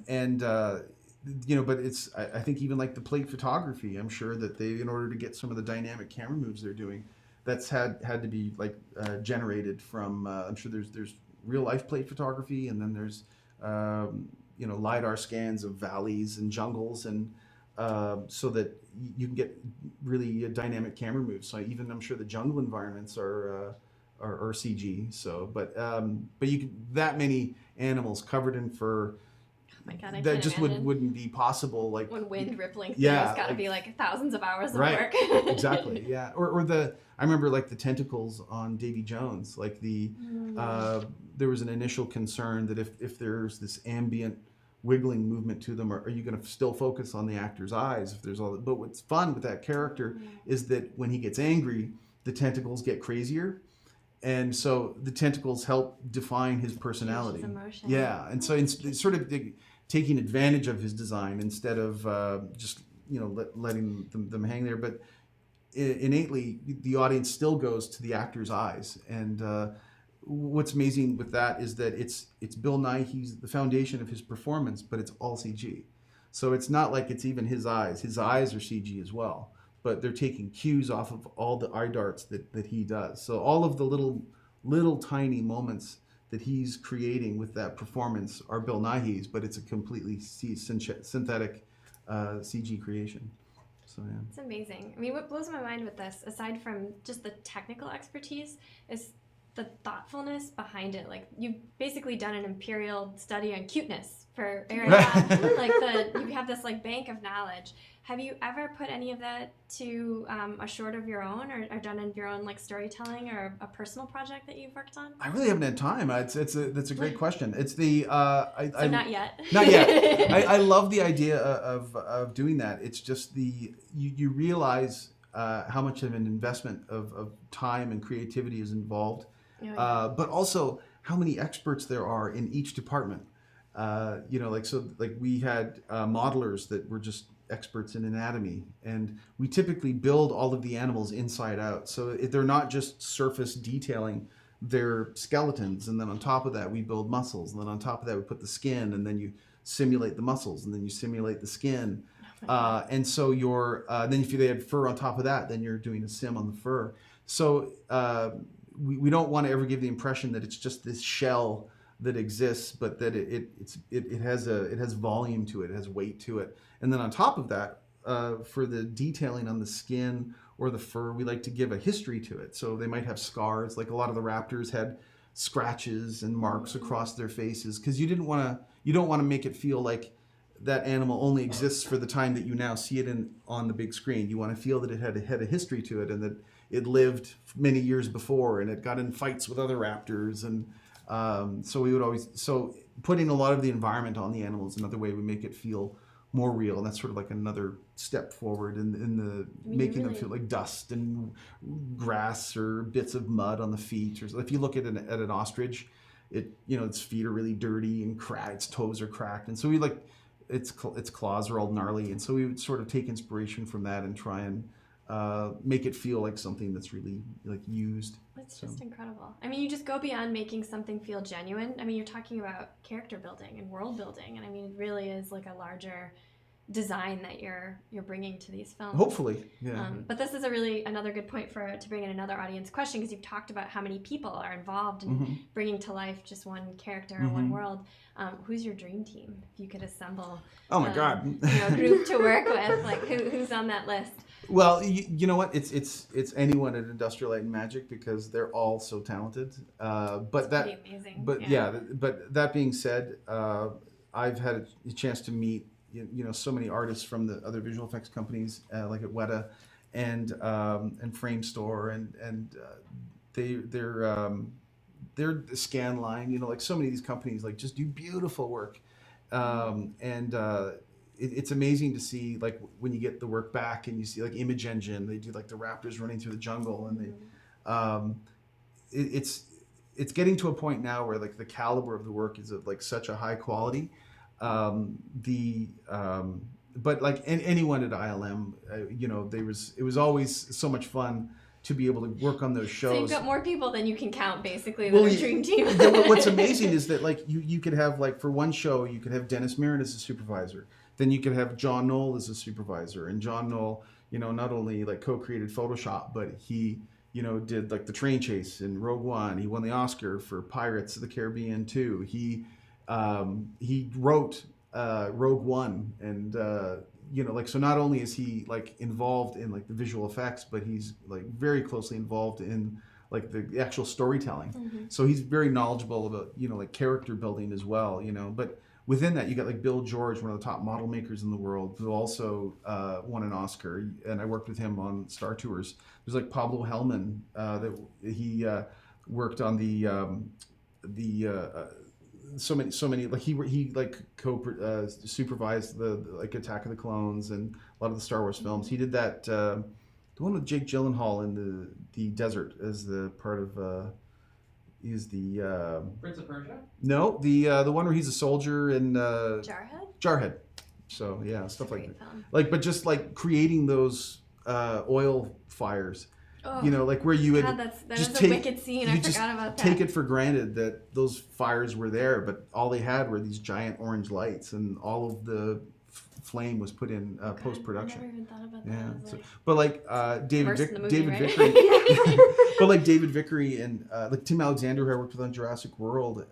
it's, I think even like the plate photography, I'm sure that they, in order to get some of the dynamic camera moves they're doing, that's had to be like generated from, I'm sure there's real life plate photography, and then there's, LiDAR scans of valleys and jungles, and so that you can get really dynamic camera moves. So even I'm sure the jungle environments are CG. So, but you can, that many animals covered in fur. My God, I that can't just imagine. wouldn't be possible. Like when wind rippling through, it's got to be like thousands of hours of work. Exactly, yeah. Or I remember like the tentacles on Davy Jones. Like there was an initial concern that if there's this ambient wiggling movement to them, are you going to still focus on the actor's eyes? If there's all, but what's fun with that character is that when he gets angry, the tentacles get crazier. And so the tentacles help define his personality. His emotion. Yeah, and so it's sort of taking advantage of his design instead of just letting them hang there. But innately, the audience still goes to the actor's eyes. And what's amazing with that is that it's Bill Nighy. He's the foundation of his performance, but it's all CG. So it's not like it's even his eyes. His eyes are CG as well. But they're taking cues off of all the eye darts that he does. So all of the little tiny moments that he's creating with that performance are Bill Nighy's, but it's a completely synthetic CG creation. So yeah. It's amazing. I mean, what blows my mind with this, aside from just the technical expertise, is the thoughtfulness behind it. Like, you've basically done an imperial study on cuteness for Eragon. Like, you have this like bank of knowledge. Have you ever put any of that to a short of your own, or done in your own like storytelling or a personal project that you've worked on? I really haven't had time. That's a great question. It's the not yet. Not yet. I love the idea of doing that. It's just you realize how much of an investment of time and creativity is involved, but also how many experts there are in each department. Like we had modelers that were just experts in anatomy, and we typically build all of the animals inside out. So they're not just surface detailing their skeletons, and then on top of that we build muscles, and then on top of that we put the skin, and then you simulate the muscles, and then you simulate the skin. And so then if they had fur on top of that, then you're doing a sim on the fur. So we don't want to ever give the impression that it's just this shell that exists, but that it has volume to it, it has weight to it. And then on top of that, for the detailing on the skin or the fur, we like to give a history to it. So they might have scars, like a lot of the raptors had scratches and marks across their faces, because you don't want to make it feel like that animal only exists for the time that you now see it on the big screen. You want to feel that it had a history to it, and that it lived many years before, and it got in fights with other raptors. And so putting a lot of the environment on the animals is another way we make it feel more real, and that's sort of like another step forward in the making them feel like dust and grass or bits of mud on the feet. Or if you look at an ostrich, its feet are really dirty and cracked, its toes are cracked, and so we like its claws are all gnarly, and so we would sort of take inspiration from that and try and make it feel like something that's really like used. It's just incredible. I mean, you just go beyond making something feel genuine. I mean, you're talking about character building and world building, and I mean, it really is like a larger design that you're bringing to these films. Hopefully, yeah. But this is another good point to bring in another audience question, because you've talked about how many people are involved in bringing to life just one character or one world. Who's your dream team? If you could assemble, oh my God, a group to work with, like who's on that list? Well, you know what? It's anyone at Industrial Light and Magic, because they're all so talented. But pretty amazing. But but that being said, I've had a chance to meet so many artists from the other visual effects companies, like at Weta and Frame Store, and they're the Scan Line. Like so many of these companies, like just do beautiful work, it's amazing to see, like when you get the work back and you see like Image Engine, they do like the raptors running through the jungle, and it's getting to a point now where like the caliber of the work is of like such a high quality. But like anyone at ILM, it was always so much fun to be able to work on those shows. So you've got more people than you can count, basically, than a dream team. What's amazing is that like you could have, like, for one show you could have Dennis Merritt as a supervisor, then you could have John Knoll as a supervisor, and John Knoll, not only like co-created Photoshop, but he did like the train chase in Rogue One. He won the Oscar for Pirates of the Caribbean 2. He wrote Rogue One, and so not only is he like involved in like the visual effects, but he's like very closely involved in like the actual storytelling. So he's very knowledgeable about like character building as well. But within that, you got like Bill George, one of the top model makers in the world, who also won an Oscar, and I worked with him on Star Tours. There's like Pablo Hellman, that he worked on so many like he like supervised the like Attack of the Clones and a lot of the Star Wars films. He did that the one with Jake Gyllenhaal in the desert as the part of he's the Prince of Persia? No, the one where he's a soldier in Jarhead. So yeah, stuff like that. Film. Like, but just like creating those oil fires. Oh, like where you would that's a wicked scene. I forgot about that. Take it for granted that those fires were there, but all they had were these giant orange lights, and all of the flame was put in post-production. I never even thought about that. Yeah, but like David right? Vickery, but like David Vickery and like Tim Alexander, who I worked with on Jurassic World,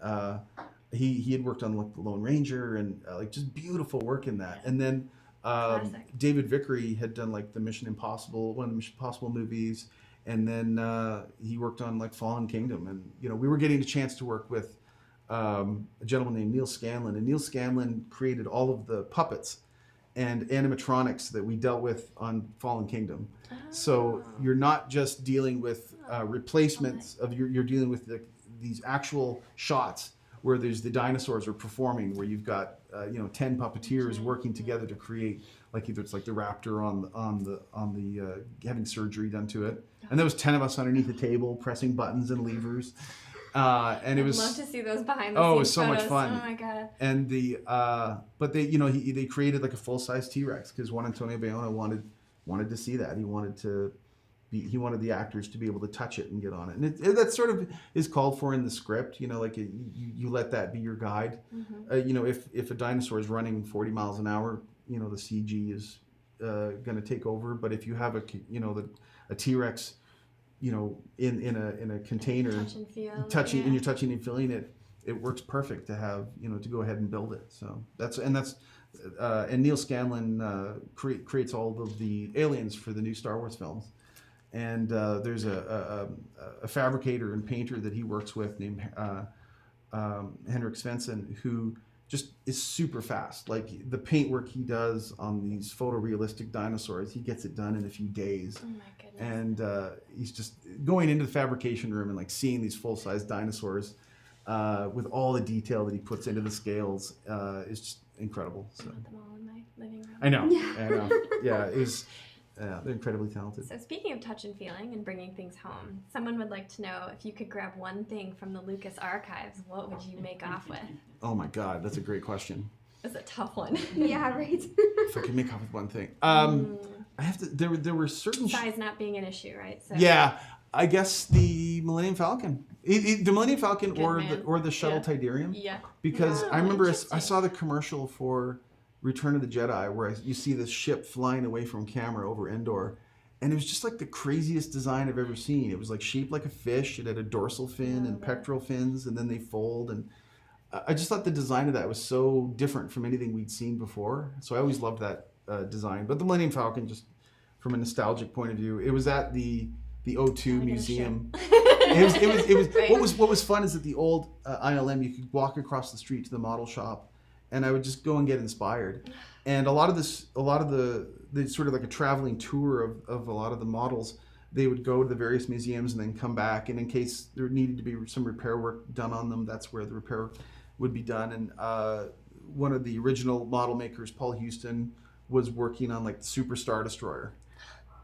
he had worked on like The Lone Ranger, and like just beautiful work in that. And then Classic. David Vickery had done like the Mission Impossible, one of the Mission Impossible movies, and then he worked on like Fallen Kingdom, and we were getting a chance to work with a gentleman named Neil Scanlon, and Neil Scanlon created all of the puppets and animatronics that we dealt with on Fallen Kingdom. Oh. So you're not just dealing with replacements of you're dealing with these actual shots where there's the dinosaurs are performing, where you've got 10 puppeteers working together to create, like either it's like the raptor on the having surgery done to it, and there was 10 of us underneath the table pressing buttons and levers, and it was. I'd love to see those behind the scenes. Oh, it was so photos. much fun. Oh my god! And but they created like a full size T-Rex because Juan Antonio Bayona wanted to see that. He wanted the actors to be able to touch it and get on it, and that sort of is called for in the script. Like you let that be your guide. Mm-hmm. If a dinosaur is running 40 miles an hour, the CG is going to take over. But if you have a T-Rex, in a container, touch and feel, and you're touching and feeling it, it works perfect to have to go ahead and build it. So and Neil Scanlon creates all of the aliens for the new Star Wars films. And there's a fabricator and painter that he works with named Henrik Svensson, who just is super fast. Like the paint work he does on these photorealistic dinosaurs, he gets it done in a few days. Oh my goodness. And he's just going into the fabrication room and like seeing these full-size dinosaurs with all the detail that he puts into the scales is just incredible. So. I want them all in my living room. I know. Yeah, it was. They're incredibly talented. So speaking of touch and feeling and bringing things home, someone would like to know if you could grab one thing from the Lucas archives, what would you make off with? Oh my God, that's a great question. That's a tough one. Yeah, right. If I could make off with one thing, I have to. There were certain size not being an issue, right? So. Yeah, I guess the Millennium Falcon, the Millennium Falcon, or the Shuttle Tidarium. Yeah. Because I remember I saw the commercial for Return of the Jedi, where you see this ship flying away from camera over Endor, and it was just like the craziest design I've ever seen. It was like shaped like a fish. It had a dorsal fin and pectoral fins, and then they fold. And I just thought the design of that was so different from anything we'd seen before. So I always loved that design. But the Millennium Falcon, just from a nostalgic point of view, it was at the O2 Museum. It was right. What was fun is at the old ILM, you could walk across the street to the model shop, and I would just go and get inspired. And a lot of the sort of like a traveling tour of a lot of the models, they would go to the various museums and then come back, and in case there needed to be some repair work done on them, that's where the repair would be done. And one of the original model makers, Paul Houston, was working on like the Super Star Destroyer,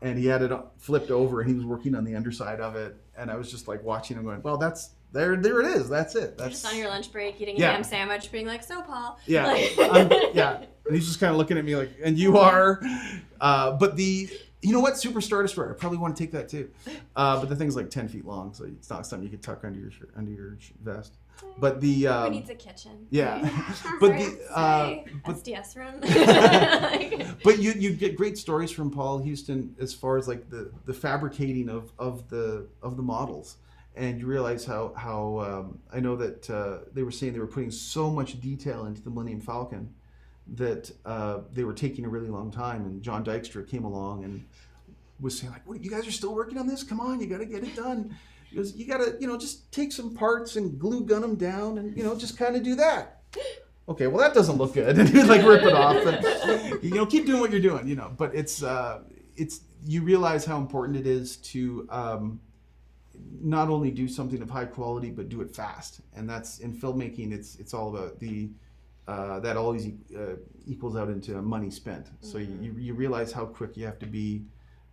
and he had it flipped over and he was working on the underside of it, and I was just like watching him going, well, that's there it is, that's it. That's just on your lunch break eating a ham sandwich being like, so Paul. Yeah. And he's just kind of looking at me like, and you are, but you know what, Super Star Destroyer, I probably want to take that too, but the thing's like 10 feet long, so it's not something you could tuck under your shirt, under your vest. But the who needs a kitchen? Yeah, but SDS room. But you get great stories from Paul Houston as far as like the fabricating of the models, and you realize how I know that they were saying they were putting so much detail into the Millennium Falcon that they were taking a really long time, and John Dykstra came along and was saying like, "What, you guys are still working on this? Come on, you got to get it done." He goes, you gotta, just take some parts and glue gun them down and, just kind of do that. Okay, well that doesn't look good. And he would like rip it off and, keep doing what you're doing, But it's you realize how important it is to not only do something of high quality, but do it fast. And that's, in filmmaking, it's all about that always equals out into money spent. So you realize how quick you have to be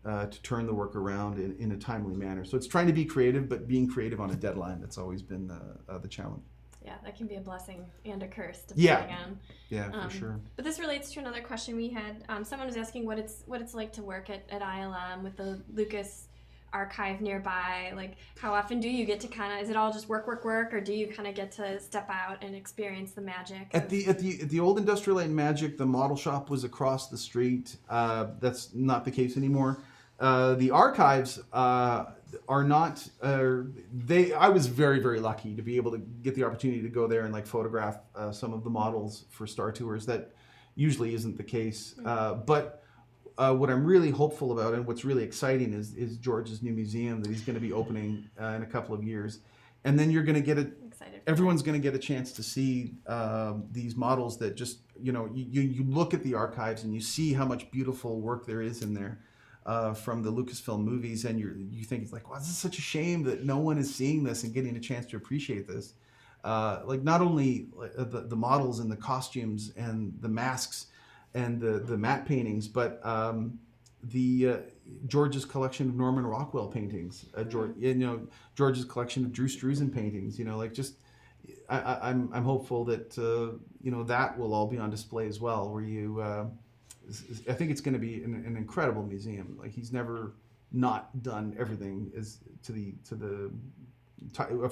to turn the work around in a timely manner. So it's trying to be creative, but being creative on a deadline. That's always been the challenge. Yeah, that can be a blessing and a curse depending on. Yeah, for sure. But this relates to another question we had. Someone was asking what it's like to work at ILM with the Lucas archive nearby. Like, how often do you get to is it all just work, or do you kind of get to step out and experience the magic? At the old Industrial Light and Magic, the model shop was across the street. That's not the case anymore. The archives are not. I was very, very lucky to be able to get the opportunity to go there and like photograph some of the models for Star Tours that, usually isn't the case. But what I'm really hopeful about and what's really exciting is George's new museum that he's going to be opening in a couple of years. And then you're going to get everyone's going to get a chance to see these models that just, you look at the archives and you see how much beautiful work there is in there from the Lucasfilm movies. And you think it's like, wow, this is such a shame that no one is seeing this and getting a chance to appreciate this. Like not only the models and the costumes and the masks and the matte paintings, but George's collection of Norman Rockwell paintings, George's collection of Drew Struzan paintings. I'm hopeful that that will all be on display as well. Where I think it's going to be an incredible museum. Like he's never not done everything to the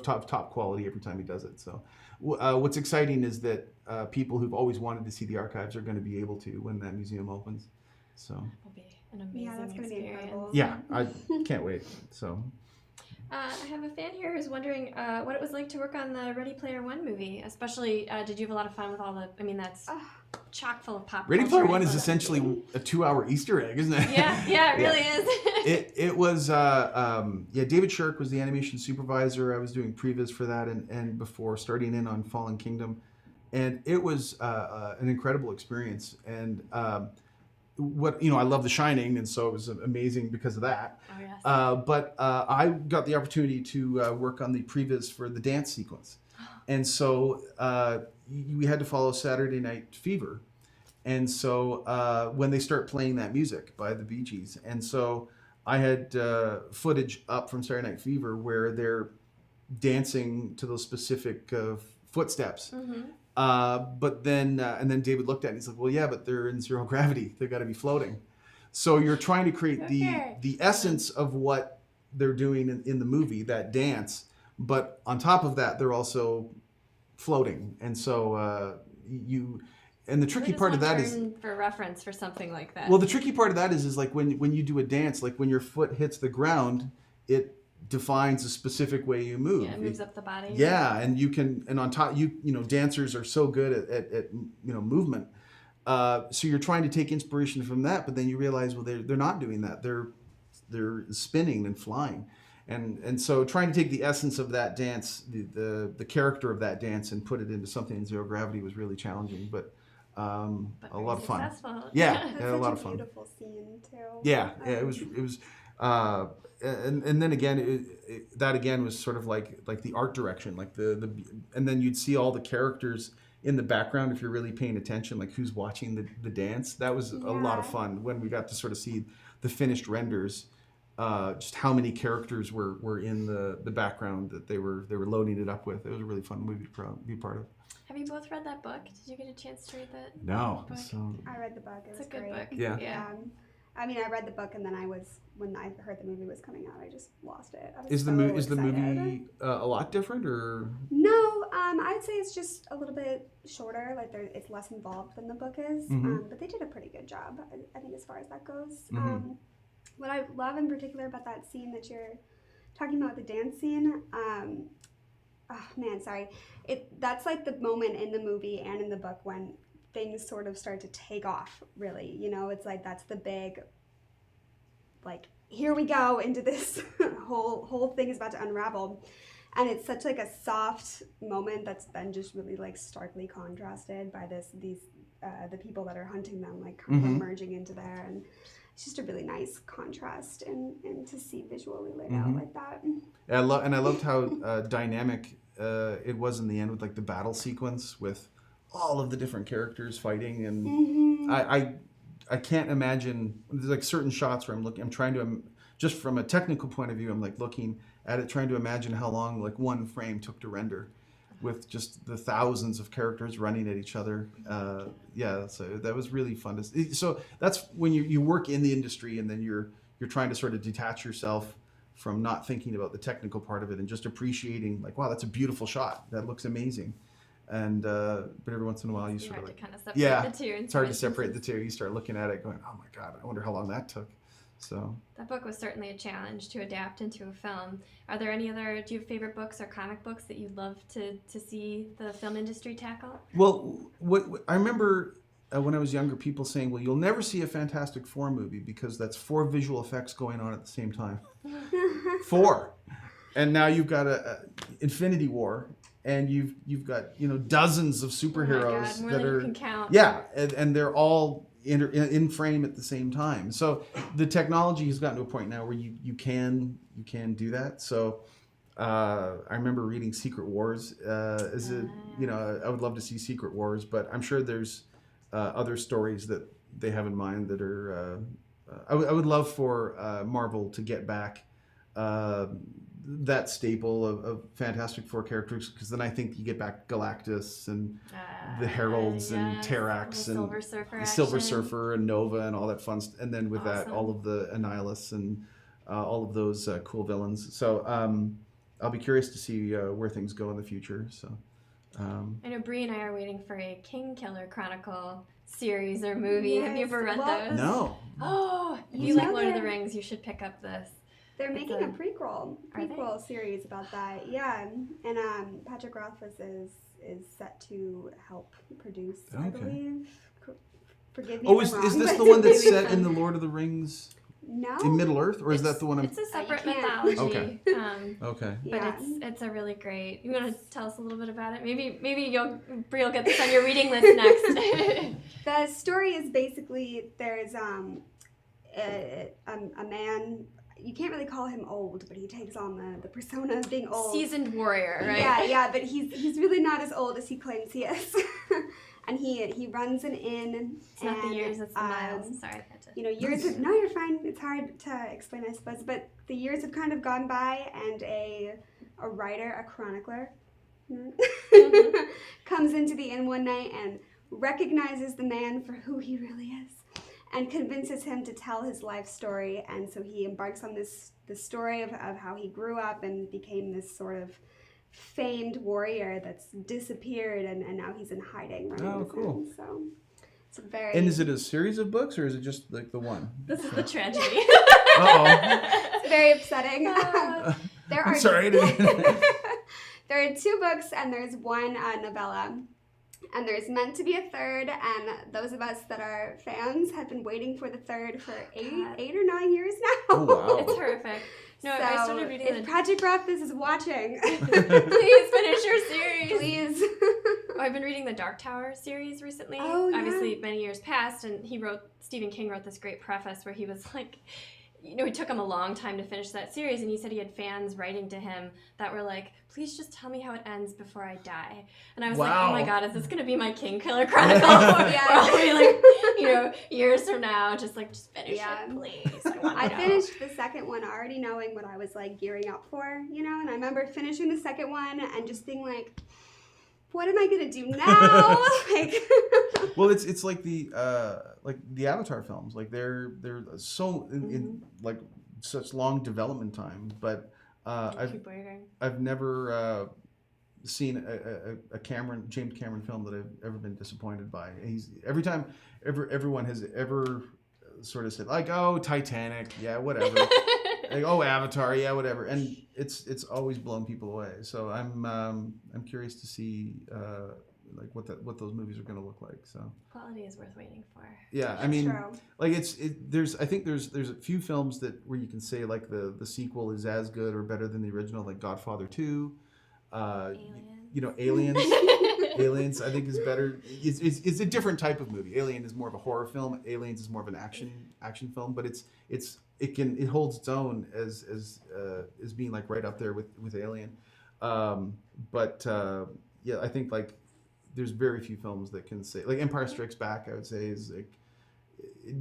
top quality every time he does it. So what's exciting is that people who've always wanted to see the archives are going to be able to when that museum opens. So that'll be an amazing that's going to be incredible. Yeah, I can't wait. So I have a fan here who's wondering what it was like to work on the Ready Player One movie. Especially, did you have a lot of fun with all the? I mean, that's chock full of pop. Ready Player One is essentially a 2-hour Easter egg, isn't it? Yeah, it really is. It was David Shirk was the animation supervisor. I was doing previs for that and before starting in on Fallen Kingdom, and it was an incredible experience. And I love The Shining, and so it was amazing because of that. Oh, yes. But I got the opportunity to work on the previs for the dance sequence, and so we had to follow Saturday Night Fever. And so when they start playing that music by the Bee Gees, and so I had footage up from Saturday Night Fever where they're dancing to those specific footsteps. Mm-hmm. But then and then David looked at it and he's like, well, yeah, but they're in zero gravity. They've got to be floating. So you're trying to create the essence of what they're doing in the movie, that dance. But on top of that, they're also floating. And so and the tricky part of that is for reference for something like that. Well, the tricky part of that is like when you do a dance, like when your foot hits the ground, it defines a specific way you move. Yeah, it moves up the body. Yeah, and on top, dancers are so good at movement. So you're trying to take inspiration from that, but then you realize, well, they're not doing that. They're spinning and flying. And so trying to take the essence of that dance, the character of that dance, and put it into something in zero gravity was really challenging, but a lot of fun. Yeah, a lot of fun. Beautiful scene too. Yeah, it was. And then again, that again was sort of like the art direction, like and then you'd see all the characters in the background if you're really paying attention, like who's watching the dance. That was a lot of fun when we got to sort of see the finished renders. Just how many characters were in the background that they were loading it up with. It was a really fun movie to be part of. Have you both read that book? Did you get a chance to read that? No. Book? So I read the book. It was a good great. book. Yeah. I mean, I read the book, and then when I heard the movie was coming out, I just lost it. Is the movie a lot different, or? No, I'd say it's just a little bit shorter. Like it's less involved than the book is. Mm-hmm. But they did a pretty good job, I think, as far as that goes. Mm-hmm. What I love in particular about that scene that you're talking about, the dance scene, that's like the moment in the movie and in the book when things sort of start to take off, really. It's like that's the big, like, here we go into this whole thing is about to unravel. And it's such like a soft moment that's then just really like starkly contrasted by the people that are hunting them, like kind of merging into there. And it's just a really nice contrast and to see visually laid out like that. Yeah, I loved how dynamic it was in the end with like the battle sequence with all of the different characters fighting, and I can't imagine. There's like certain shots where I'm trying to, just from a technical point of view, I'm like looking at it, trying to imagine how long like one frame took to render, with just the thousands of characters running at each other. So that was really fun to see. So that's when you work in the industry, and then you're trying to sort of detach yourself from not thinking about the technical part of it and just appreciating, like, wow, that's a beautiful shot. That looks amazing. And but every once in a while you sort of like, kind of separate the two. It's hard to separate the two. You start looking at it going, oh my God, I wonder how long that took. So that book was certainly a challenge to adapt into a film. Are there any other, do you have favorite books or comic books that you'd love to see the film industry tackle? Well, what I remember when I was younger, people saying, well, you'll never see a Fantastic Four movie because that's 4 visual effects going on at the same time. 4. And now you've got a Infinity War, and you've got dozens of superheroes more that than are you can count. Yeah, and they're all in frame at the same time. So the technology has gotten to a point now where you can do that. So I remember reading Secret Wars as a I would love to see Secret Wars, but I'm sure there's other stories that they have in mind that are. I would love for Marvel to get back that staple of Fantastic Four characters, because then I think you get back Galactus and the Heralds and Terrax and Silver Surfer and Nova and all that fun stuff. And then with that, all of the Annihilus and all of those cool villains. So I'll be curious to see where things go in the future. So I know Bree and I are waiting for a King Killer Chronicle series or movie. Yes. Have you ever read those? No. Oh, if you like Lord of the Rings, you should pick up this. They're making a prequel series about that. Yeah, and Patrick Rothfuss is set to help produce, I believe. Forgive me. Is this the one that's set in the Lord of the Rings? No. In Middle Earth, or is that the one? It's a separate mythology. Okay. Okay. But Yeah. it's a really great. You want to tell us a little bit about it? Maybe Bree will get this on your reading list next. The story is basically there's a man. You can't really call him old, but he takes on the persona of being old. Seasoned warrior, right? Yeah, but he's really not as old as he claims he is. And he runs an inn. It's not the years, it's the miles. Sorry. No, you're fine. It's hard to explain, I suppose. But the years have kind of gone by, and a writer, a chronicler, comes into the inn one night and recognizes the man for who he really is, and convinces him to tell his life story. And so he embarks on this story of how he grew up and became this sort of famed warrior that's disappeared, and now he's in hiding. Oh, cool. So it's very... And is it a series of books, or is it just like the one? This is the tragedy. It's very upsetting. There are sorry. There are 2 books, and there's one novella. And there's meant to be a third, and those of us that are fans have been waiting for the third for 8 or 9 years now. Oh, wow. It's horrific. No, so I started reading if Project Rothfuss is watching, please finish your series. Please. I've been reading the Dark Tower series recently. Oh, yeah. Obviously, many years passed, and Stephen King wrote this great preface where he was like, it took him a long time to finish that series, and he said he had fans writing to him that were like, please just tell me how it ends before I die. And I was like, oh my God, is this going to be my King Killer Chronicle? Years from now, just finish it, please. I finished the second one already knowing what I was gearing up for, and I remember finishing the second one and just being like, what am I gonna do now? Well, it's like the Avatar films. They're so in such long development time, but I've never seen a James Cameron film that I've ever been disappointed by. Everyone has ever sort of said oh, Titanic, yeah, whatever. Avatar, yeah, whatever, and it's always blown people away. So I'm curious to see what those movies are going to look like. So quality is worth waiting for. Yeah, I mean, there's a few films where you can say the sequel is as good or better than the original, like Godfather 2, Aliens. Aliens, I think, is better. It's a different type of movie. Alien is more of a horror film. Aliens is more of an action film, but it holds its own as being right up there with Alien. I think there's very few films that can say Empire Strikes Back. I would say is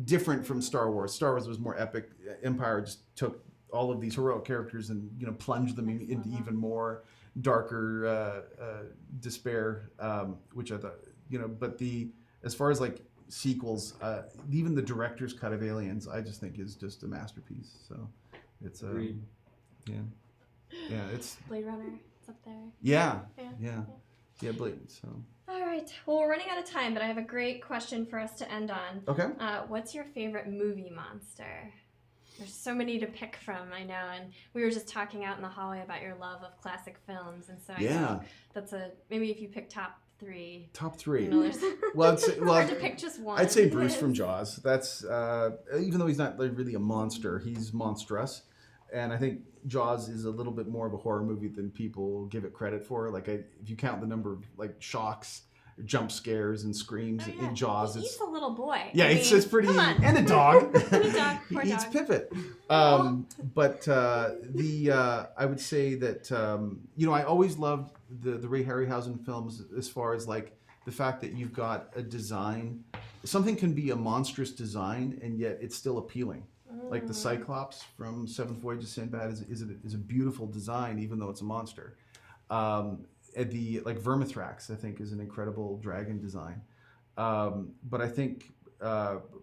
different from Star Wars. Star Wars was more epic. Empire just took all of these heroic characters and plunged them into even more darker despair, which I thought, but as far as sequels, even the director's cut of Aliens, I just think is just a masterpiece. So it's it's Blade Runner. It's up there. Yeah, Blade. So. All right. Well, we're running out of time, but I have a great question for us to end on. Okay. What's your favorite movie monster? There's so many to pick from, I know, and we were just talking out in the hallway about your love of classic films, and so I know that's maybe if you pick top three. Top three. You know, there's It's hard to pick just one. I'd say Bruce from Jaws. That's even though he's not like really a monster, he's monstrous, and I think Jaws is a little bit more of a horror movie than people give it credit for. Like if you count the number of like shocks, jump scares, and screams in Jaws, he it's eats a little boy. yeah, it's pretty, come on. and a dog. And a dog, poor He eats dog. Pipit. But I would say that I always loved the Ray Harryhausen films as far as like the fact that you've got a design. Something can be a monstrous design and yet it's still appealing. Like the Cyclops from Seventh Voyage of Sinbad is a beautiful design even though it's a monster. The like Vermithrax I think is an incredible dragon design. But I think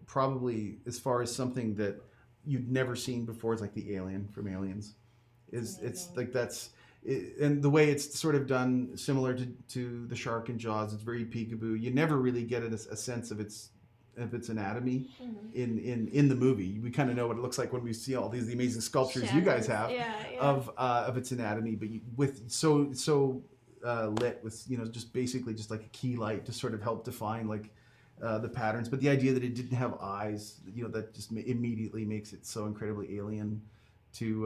probably as far as something that you'd never seen before is like the alien from Aliens. It's like and the way it's sort of done similar to the shark in Jaws, it's very peekaboo. You never really get a sense of its anatomy in the movie. We kind of know what it looks like when we see all the amazing sculptures you guys have of its anatomy, but with so lit with just basically just like a key light to sort of help define like the patterns. But the idea that it didn't have eyes, that just immediately makes it so incredibly alien to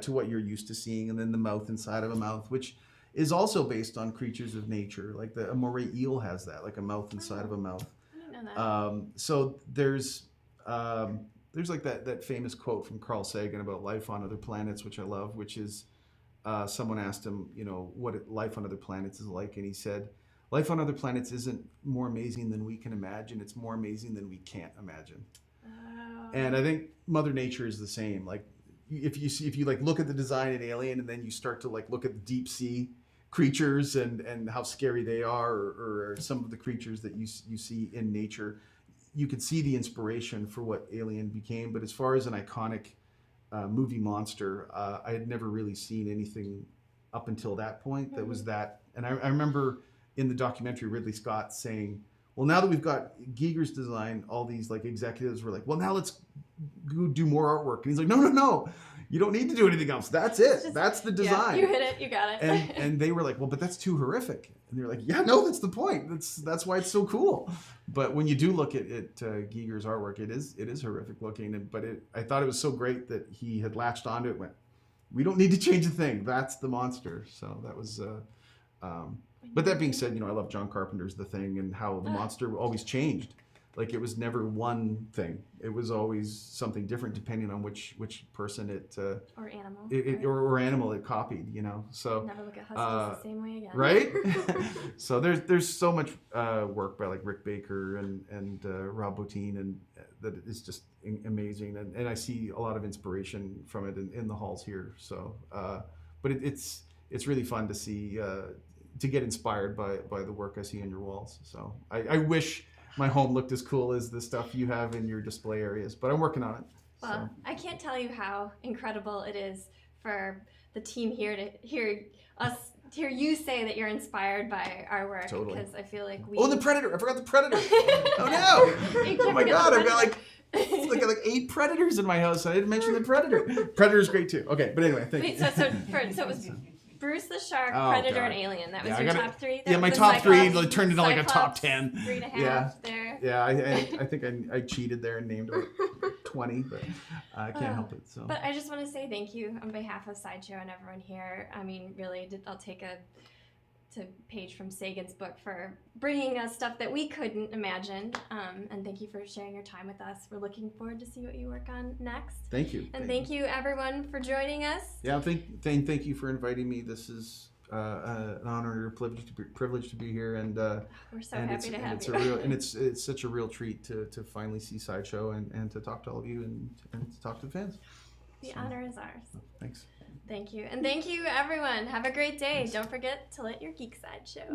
what you're used to seeing. And then the mouth inside of a mouth, which is also based on creatures of nature. Like a moray eel has that, like a mouth inside of a mouth. I didn't know that. So there's like that famous quote from Carl Sagan about life on other planets, which I love, which is someone asked him, what life on other planets is like, and he said, life on other planets isn't more amazing than we can imagine, it's more amazing than we can't imagine. And I think Mother Nature is the same. Like if you like look at the design in Alien and then you start to like look at the deep sea creatures and how scary they are, or some of the creatures that you see in nature, you could see the inspiration for what Alien became. But as far as an iconic movie monster, I had never really seen anything up until that point that was that. And I remember in the documentary Ridley Scott saying, well, now that we've got Giger's design, all these like executives were like, well, now let's go do more artwork. And he's like, no, you don't need to do anything else. That's it. That's the design. Yeah, you hit it. You got it. And they were like, well, but that's too horrific. And they were like, yeah, no, that's the point. That's why it's so cool. But when you do look at Giger's artwork, it is horrific looking. But I thought it was so great that he had latched onto it. Went, we don't need to change a thing. That's the monster. So that was. But that being said, I love John Carpenter's The Thing and how the monster always changed. Like it was never one thing. It was always something different depending on which person it or animal or animal it copied. So never look at huskies the same way again. Right? So there's so much work by like Rick Baker and Rob Bottin and that is just amazing. And I see a lot of inspiration from it in the halls here. So but it's really fun to see. To get inspired by the work I see on your walls. So I wish my home looked as cool as the stuff you have in your display areas, but I'm working on it. Well, I can't tell you how incredible it is for the team here to hear you say that you're inspired by our work. Totally. Because I feel like the Predator! I forgot the Predator! Oh no! Oh my god, I've got like 8 Predators in my house. I didn't mention the Predator. Predator's great too. Okay, but anyway, thank you. So it was Bruce the Shark, Predator, and Alien. That was your top 3? My top 3 turned into like a top 10. 3.5 there. Yeah, I think I cheated there and named it 20, but I can't help it. So. But I just want to say thank you on behalf of Sideshow and everyone here. I mean, really, I'll take a page from Sagan's book for bringing us stuff that we couldn't imagine. And thank you for sharing your time with us. We're looking forward to see what you work on next. Thank you. And thank you everyone for joining us. Yeah, thank you for inviting me. This is an honor and a privilege to be here. And we're so happy to have you. It's such a real treat to finally see Sideshow and to talk to all of you and to talk to the fans. The honor is ours. Thanks. Thank you. And thank you, everyone. Have a great day. Don't forget to let your geek side show.